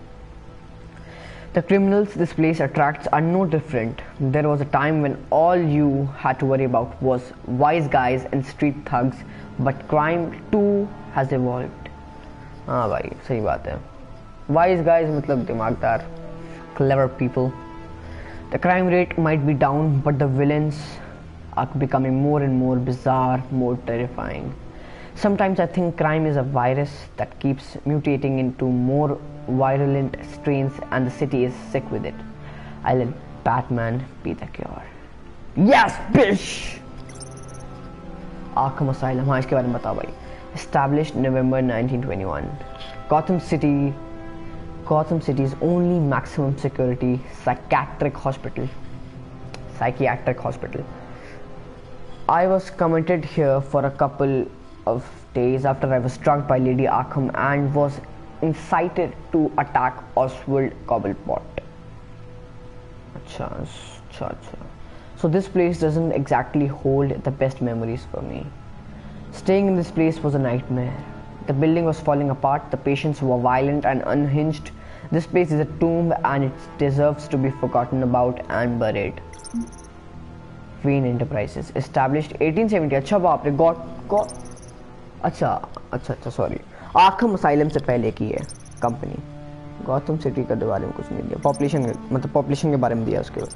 The criminals this place attracts are no different. There was a time when all you had to worry about was wise guys and street thugs, but crime too has evolved. हाँ भाई सही बात है. Wise guys मतलब दिमागदार, clever people. The crime rate might be down, but the villains are becoming more and more bizarre, more terrifying. Sometimes I think crime is a virus that keeps mutating into more virulent strains, and the city is sick with it. I let Batman be the cure. Yes, bitch! Arkham Asylum. हाँ इसके बारे में बताओ भाई. Established November 1921. Gotham City's only maximum security psychiatric hospital. I was committed here for a couple of days after I was struck by Lady Arkham and was incited to attack Oswald Cobblepot. Achha. So this place doesn't exactly hold the best memories for me. Staying in this place was a nightmare. The building was falling apart, the patients were violent and unhinged. This place is a tomb and it deserves to be forgotten about and buried. Wayne Enterprises, established 1870. अच्छा बाप रे, अच्छा sorry, आर्खम asylum से पहले की है company. Gotham city के बारे में कुछ नहीं दिया. पॉपुलेशन के बारे में दिया उसके बाद.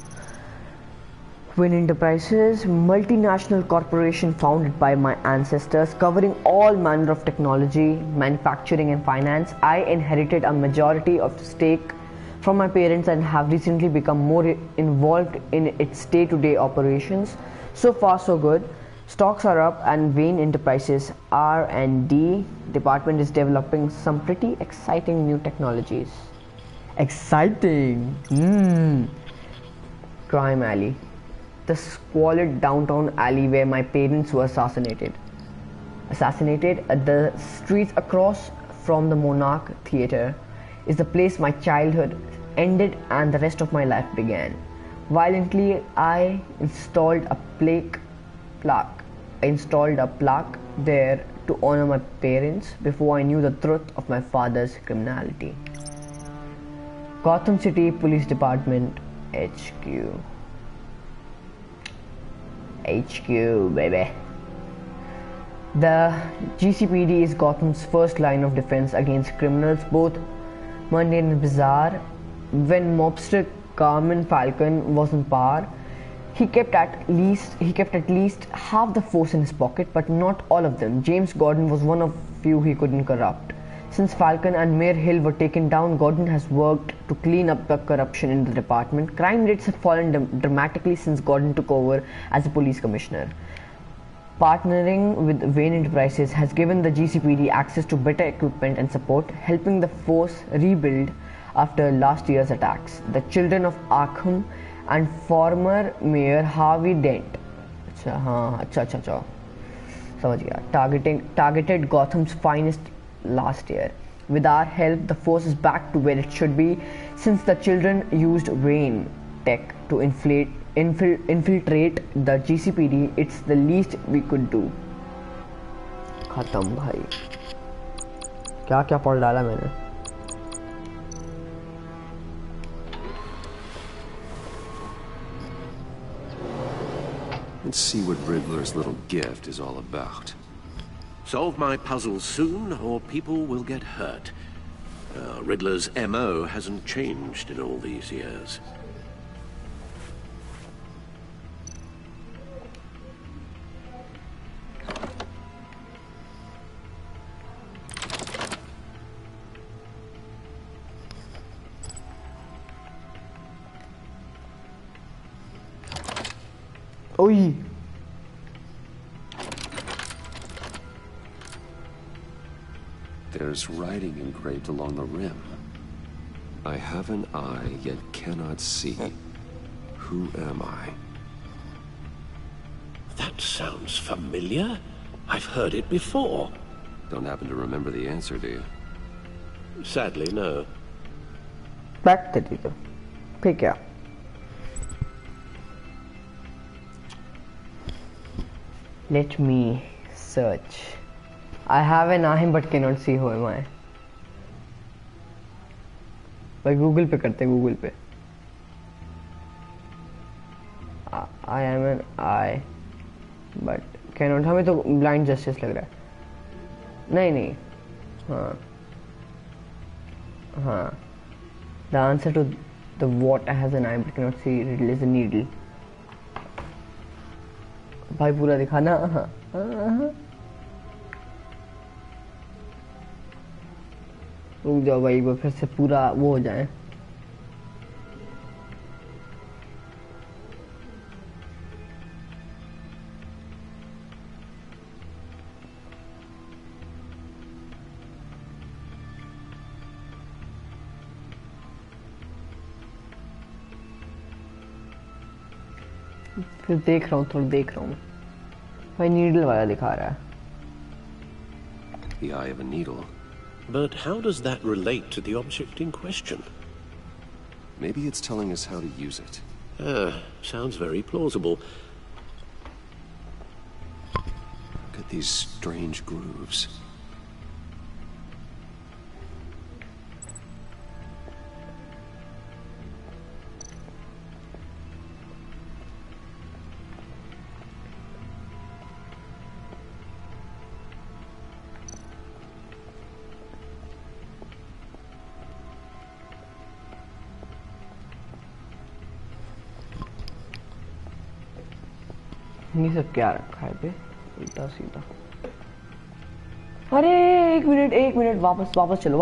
Wayne Enterprises, multinational corporation founded by my ancestors, covering all manner of technology, manufacturing and finance. I inherited a majority of stake from my parents and have recently become more involved in its day-to-day operations. So far so good. Stocks are up and Wayne Enterprises R&D department is developing some pretty exciting new technologies. Exciting! Crime Alley. The squalid downtown alley where my parents were assassinated. The streets across from the Monarch Theatre is the place my childhood ended and the rest of my life began. Violently, I installed a plaque there to honor my parents before I knew the truth of my father's criminality. Gotham City Police Department HQ. HQ, baby. The GCPD is Gotham's first line of defense against criminals, both mundane and bizarre. When mobster Carmine Falcon was in power, he kept at least half the force in his pocket, but not all of them. James Gordon was one of few he couldn't corrupt. Since Falcon and Mayor Hill were taken down, Gordon has worked to clean up the corruption in the department. Crime rates have fallen dramatically since Gordon took over as a police commissioner. Partnering with Wayne Enterprises has given the GCPD access to better equipment and support, helping the force rebuild after last year's attacks. The children of Arkham and former Mayor Harvey Dent targeted Gotham's finest last year. With our help, the force is back to where it should be. Since the children used Wayne tech to infiltrate the GCPD, it's the least we could do. खत्म भाई. क्या पढ़ डाला मैंने? Let's see what Riddler's little gift is all about. Solve my puzzle soon, or people will get hurt. Riddler's MO hasn't changed in all these years. Oi. There's writing engraved along the rim. I have an eye, yet cannot see. Who am I? That sounds familiar. I've heard it before. Don't happen to remember the answer, do you? Sadly, no. Back to you. Pick up. Let me search. I have an eye but cannot see who am I. भाई Google पे करते हैं Google पे. I am an eye but cannot. हमें तो blind justice लग रहा है. नहीं. हाँ. The answer to the what has an eye but cannot see riddle is a needle. भाई पूरा दिखाना. रुक जाओ भाई, वो फिर से पूरा वो हो जाए. फिर देख रहा हूँ, थोड़ा देख रहा हूँ भाई. नीडल वाला दिखा रहा है. The eye of a needle. But how does that relate to the object in question? Maybe it's telling us how to use it. Sounds very plausible. Look at these strange grooves. ये सब क्या रखा है बे, उल्टा सीधा. अरे एक minute वापस चलो.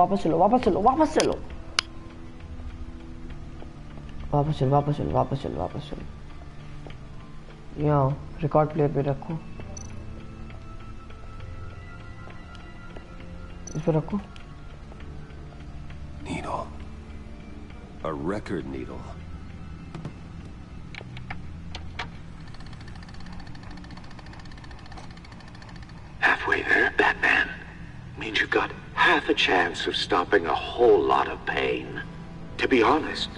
यहाँ रिकॉर्ड प्लेयर पे रखो. इस पे रखो. Needle. A record needle. Halfway there, Batman. Means you've got half a chance of stopping a whole lot of pain. To be honest,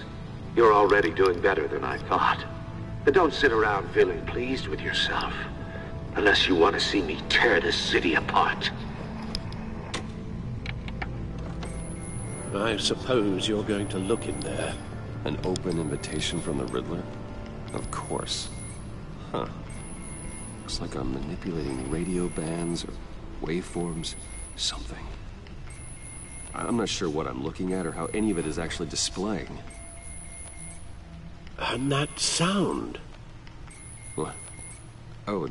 you're already doing better than I thought. But don't sit around feeling pleased with yourself. Unless you want to see me tear this city apart. I suppose you're going to look in there. An open invitation from the Riddler? Of course. Huh. Looks like I'm manipulating radio bands or waveforms. Something. I'm not sure what I'm looking at or how any of it is actually displaying. And that sound? What? Oh,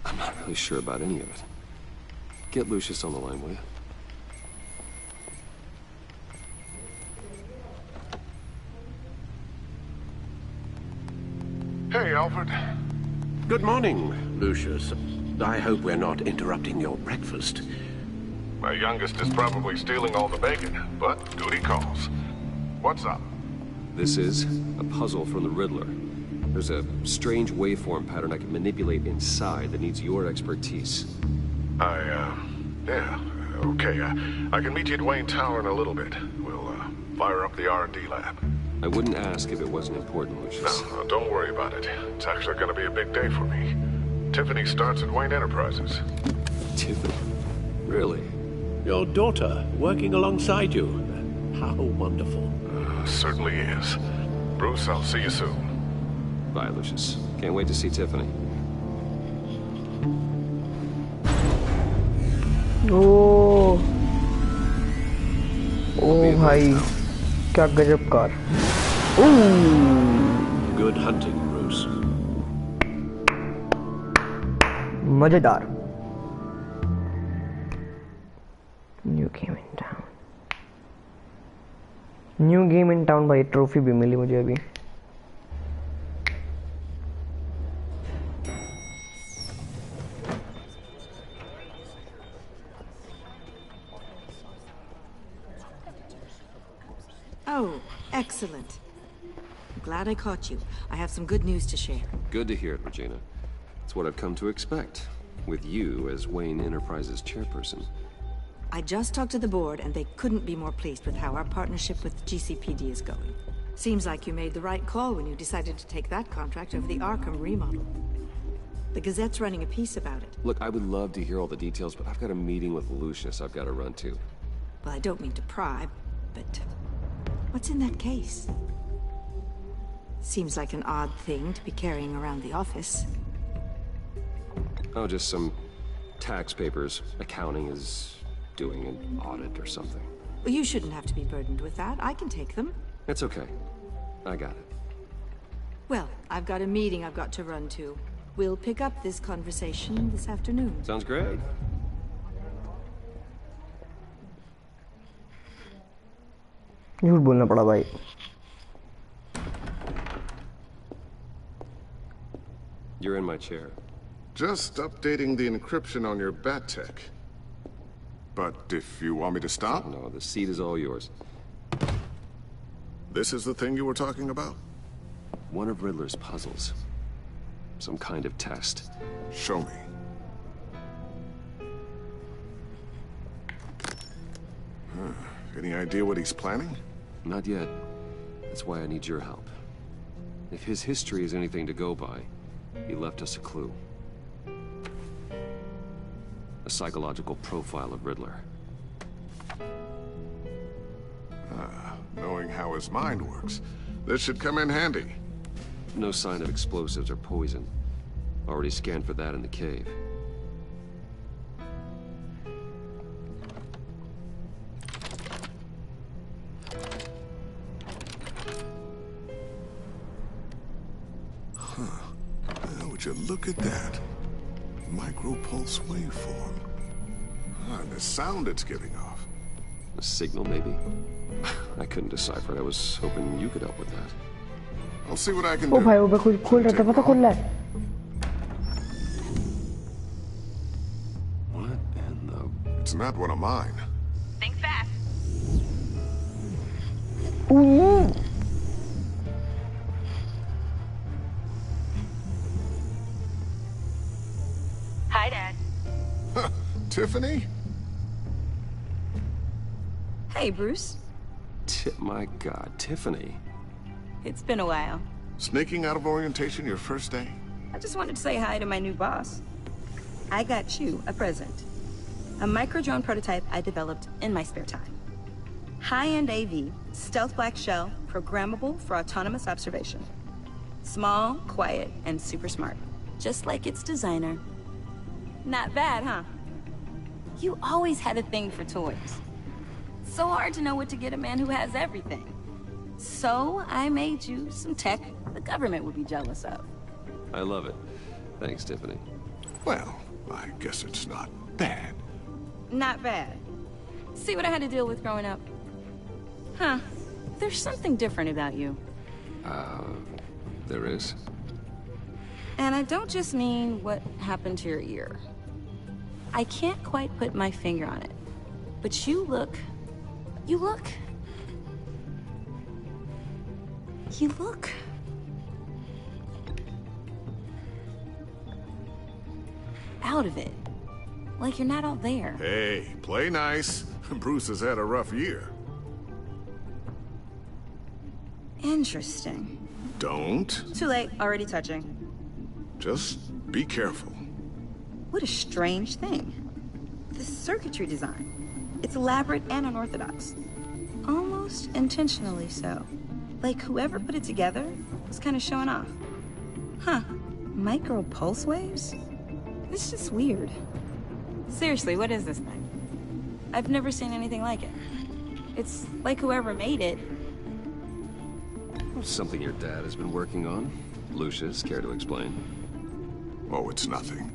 I'm not really sure about any of it. Get Lucius on the line, will you? Hey, Alfred. Good morning, Lucius. I hope we're not interrupting your breakfast. My youngest is probably stealing all the bacon, but duty calls. What's up? This is a puzzle from the Riddler. There's a strange waveform pattern I can manipulate inside that needs your expertise. Yeah, okay. I can meet you at Wayne Tower in a little bit. We'll, fire up the R&D lab. I wouldn't ask if it wasn't important, Lucius. No, don't worry about it. It's actually gonna be a big day for me. Tiffany starts at Wayne Enterprises. Tiffany? Really? Your daughter, working alongside you. How wonderful. Certainly is. Bruce, I'll see you soon. Bye, Lucius. Can't wait to see Tiffany. Oh भाई क्या गजब car. Good hunting, Bruce. मजेदार. New game in town. New game in town भाई trophy भी मिली मुझे अभी. Oh, excellent. I'm glad I caught you. I have some good news to share. Good to hear it, Regina. It's what I've come to expect, with you as Wayne Enterprises chairperson. I just talked to the board, and they couldn't be more pleased with how our partnership with GCPD is going. Seems like you made the right call when you decided to take that contract over the Arkham remodel. The Gazette's running a piece about it. Look, I would love to hear all the details, but I've got a meeting with Lucius I've got to run to. Well, I don't mean to pry, but what's in that case? Seems like an odd thing to be carrying around the office. Oh, just some tax papers. Accounting is doing an audit or something. Well, you shouldn't have to be burdened with that. I can take them. It's okay. I got it. Well, I've got a meeting I've got to run to. We'll pick up this conversation this afternoon. Sounds great. झूठ बोलना पड़ा भाई. You're in my chair. Just updating the encryption on your bat tech. But if you want me to stop? No, the seat is all yours. This is the thing you were talking about? One of Riddler's puzzles. Some kind of test. Show me. Any idea what he's planning? Not yet. That's why I need your help. If his history is anything to go by, he left us a clue. A psychological profile of Riddler. Knowing how his mind works, this should come in handy. No sign of explosives or poison. Already scanned for that in the cave. Would you look at that? Micropulse waveform. And the sound it's giving off. A signal, maybe? I couldn't decipher it. I was hoping you could help with that. I'll see what I can do. ओ भाई वो कुछ खोल रहा था पता खोल रहा है. What in the... It's not one of mine. Think fast. Hi, Dad. Tiffany? Hey, Bruce. My God, Tiffany. It's been a while. Sneaking out of orientation your first day? I just wanted to say hi to my new boss. I got you a present. A micro-drone prototype I developed in my spare time. High-end AV, stealth black shell, programmable for autonomous observation. Small, quiet, and super smart. Just like its designer. Not bad, huh? You always had a thing for toys. So hard to know what to get a man who has everything. So I made you some tech the government would be jealous of. I love it. Thanks, Tiffany. Well, I guess it's not bad. Not bad. See what I had to deal with growing up? Huh. There's something different about you. There is? And I don't just mean what happened to your ear. I can't quite put my finger on it. But you look... out of it. Like you're not all there. Hey, play nice. Bruce has had a rough year. Interesting. Don't. Too late, already touching. Just be careful. What a strange thing. The circuitry design. It's elaborate and unorthodox. Almost intentionally so. Like whoever put it together was kind of showing off. Huh. Micro pulse waves? It's just weird. Seriously, what is this thing? I've never seen anything like it. It's like whoever made it. Something your dad has been working on. Lucius, care to explain? Oh, it's nothing.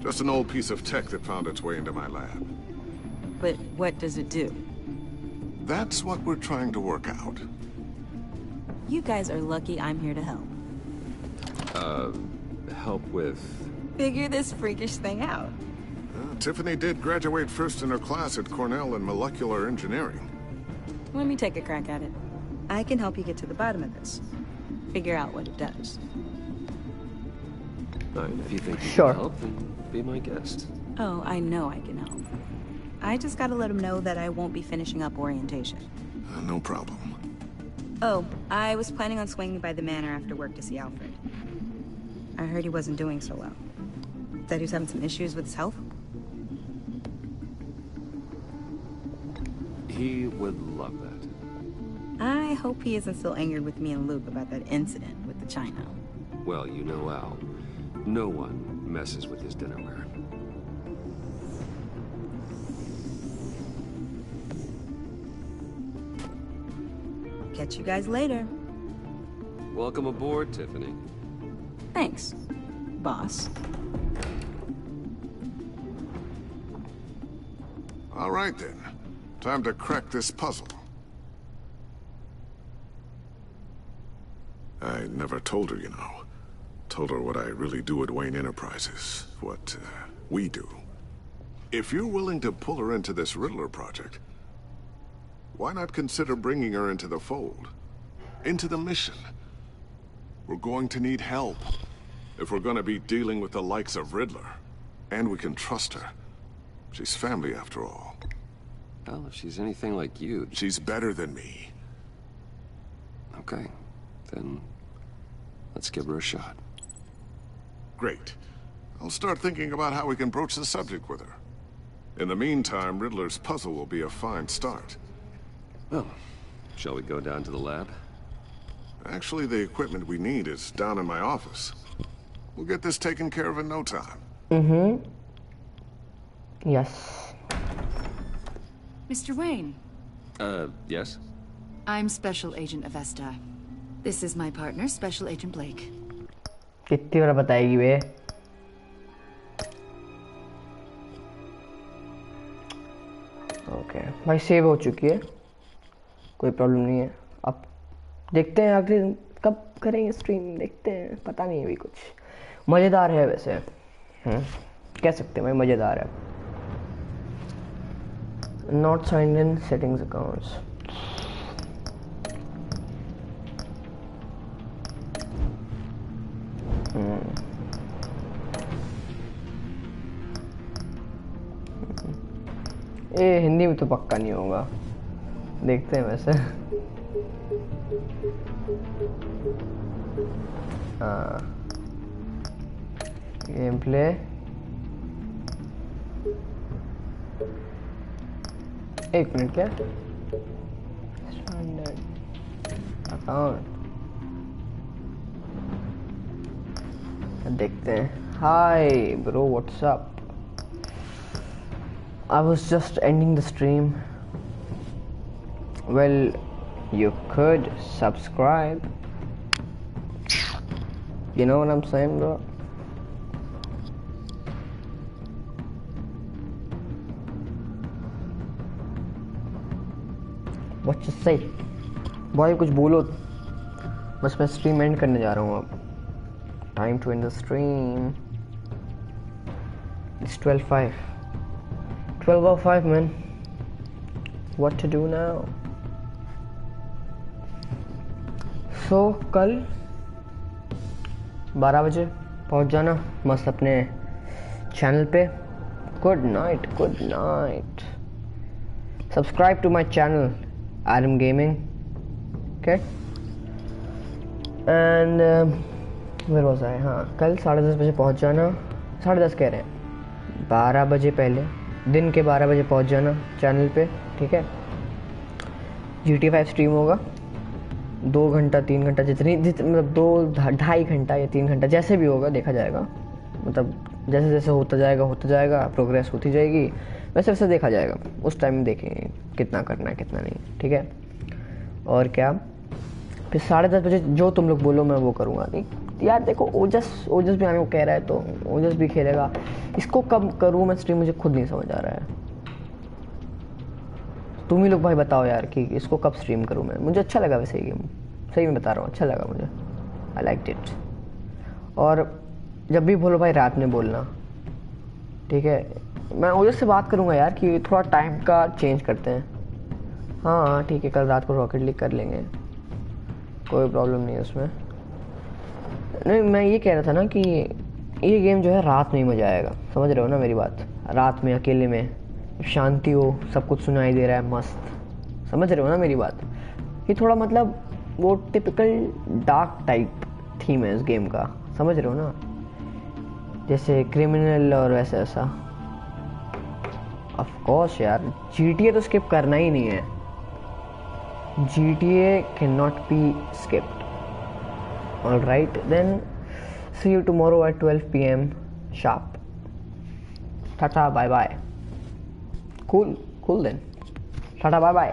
Just an old piece of tech that found its way into my lab. But what does it do? That's what we're trying to work out. You guys are lucky I'm here to help. Help with... Figure this freakish thing out. Tiffany did graduate first in her class at Cornell in molecular engineering. Let me take a crack at it. I can help you get to the bottom of this. Figure out what it does. Alright, if you think you Sure. can help, then be my guest. Oh, I know I can help. I just gotta let him know that I won't be finishing up orientation. No problem. Oh, I was planning on swinging by the manor after work to see Alfred. I heard he wasn't doing so well. That he was having some issues with his health? He would love that. I hope he isn't still angered with me and Luke about that incident with the china. Well, you know Al. No one messes with his dinnerware. Catch you guys later. Welcome aboard, Tiffany. Thanks, boss. All right, then. Time to crack this puzzle. I never told her, you know. Told her what I really do at Wayne Enterprises. What, we do. If you're willing to pull her into this Riddler project, why not consider bringing her into the fold? Into the mission? We're going to need help. If we're gonna be dealing with the likes of Riddler. And we can trust her. She's family, after all. Well, if she's anything like you... She's better than me. Okay. Then... let's give her a shot. Great. I'll start thinking about how we can broach the subject with her. In the meantime, Riddler's puzzle will be a fine start. Well, shall we go down to the lab? Actually, the equipment we need is down in my office. We'll get this taken care of in no time. Mm-hmm. Yes. Mr. Wayne. Yes? I'm Special Agent Avesta. This is my partner, Special Agent Blake. कितनी बार बताएगी वे? Okay भाई save हो चुकी है, कोई problem नहीं है. अब देखते हैं आखिर कब करेंगे स्ट्रीम, देखते हैं, पता नहीं है अभी कुछ. मज़ेदार है वैसे, कह सकते हैं भाई मज़ेदार है. Not signed in settings accounts. ये हिंदी में तो पक्का नहीं होगा, देखते हैं वैसे. हाँ, गेम प्ले. एक मिनट, क्या अकाउंट देखते हैं. Hi bro, what's up? I was just ending the stream. Well, you could subscribe. You know what I'm saying, bro? What you say? भाई कुछ बोलो. बस मैं स्ट्रीम एंड करने जा रहा हूँ अब. Time to end the stream. It's 12:05. 12:05, man. What to do now? So कल 12 बजे पहुंच जाना मस्त अपने चैनल पे. Good night, good night. Subscribe to my channel, Adam Gaming. Okay. And where was I? हाँ, कल 10:30 बजे पहुंच जाना. 10:30 कह रहे हैं, 12 बजे पहले, दिन के 12 बजे पहुंच जाना चैनल पे. ठीक है. GTA 5 स्ट्रीम होगा. 2 घंटा 3 घंटा मतलब 2-2.5 घंटा या 3 घंटा जैसे भी होगा देखा जाएगा. मतलब जैसे जैसे होता जाएगा प्रोग्रेस होती जाएगी वैसे वैसे देखा जाएगा. उस टाइम में देखेंगे कितना करना है कितना नहीं. ठीक है. और क्या फिर 10:30 बजे जो तुम लोग बोलो मैं वो करूँगा. नहीं यार देखो, ओजस भी आने को कह रहा है तो ओजस भी खेलेगा. इसको कब करूँ मैं स्ट्रीम, मुझे खुद नहीं समझ आ रहा है. तुम ही लोग भाई बताओ यार कि इसको कब स्ट्रीम करूँ मैं. मुझे अच्छा लगा वैसे ही गेम, सही में बता रहा हूँ, अच्छा लगा मुझे. I like it. और जब भी बोलो भाई रात में बोलना. ठीक है. मैं ओजस से बात करूँगा यार कि थोड़ा टाइम का चेंज करते हैं. हाँ ठीक है, कल रात को रॉकेट लीग कर लेंगे, कोई प्रॉब्लम नहीं है उसमें. नहीं मैं ये कह रहा था ना कि ये गेम जो है रात में ही मजा आएगा. समझ रहे हो ना मेरी बात. रात में अकेले में शांति हो, सब कुछ सुनाई दे रहा है मस्त. समझ रहे हो ना मेरी बात. ये थोड़ा मतलब वो टिपिकल डार्क टाइप थीम है इस गेम का. समझ रहे हो ना, जैसे क्रिमिनल और वैसे ऐसा. ऑफ कोर्स यार, GTA तो स्किप करना ही नहीं है. GTA cannot be skipped. Alright, then see you tomorrow at 12 PM sharp. Tata, bye bye. Cool then. Tata, bye bye.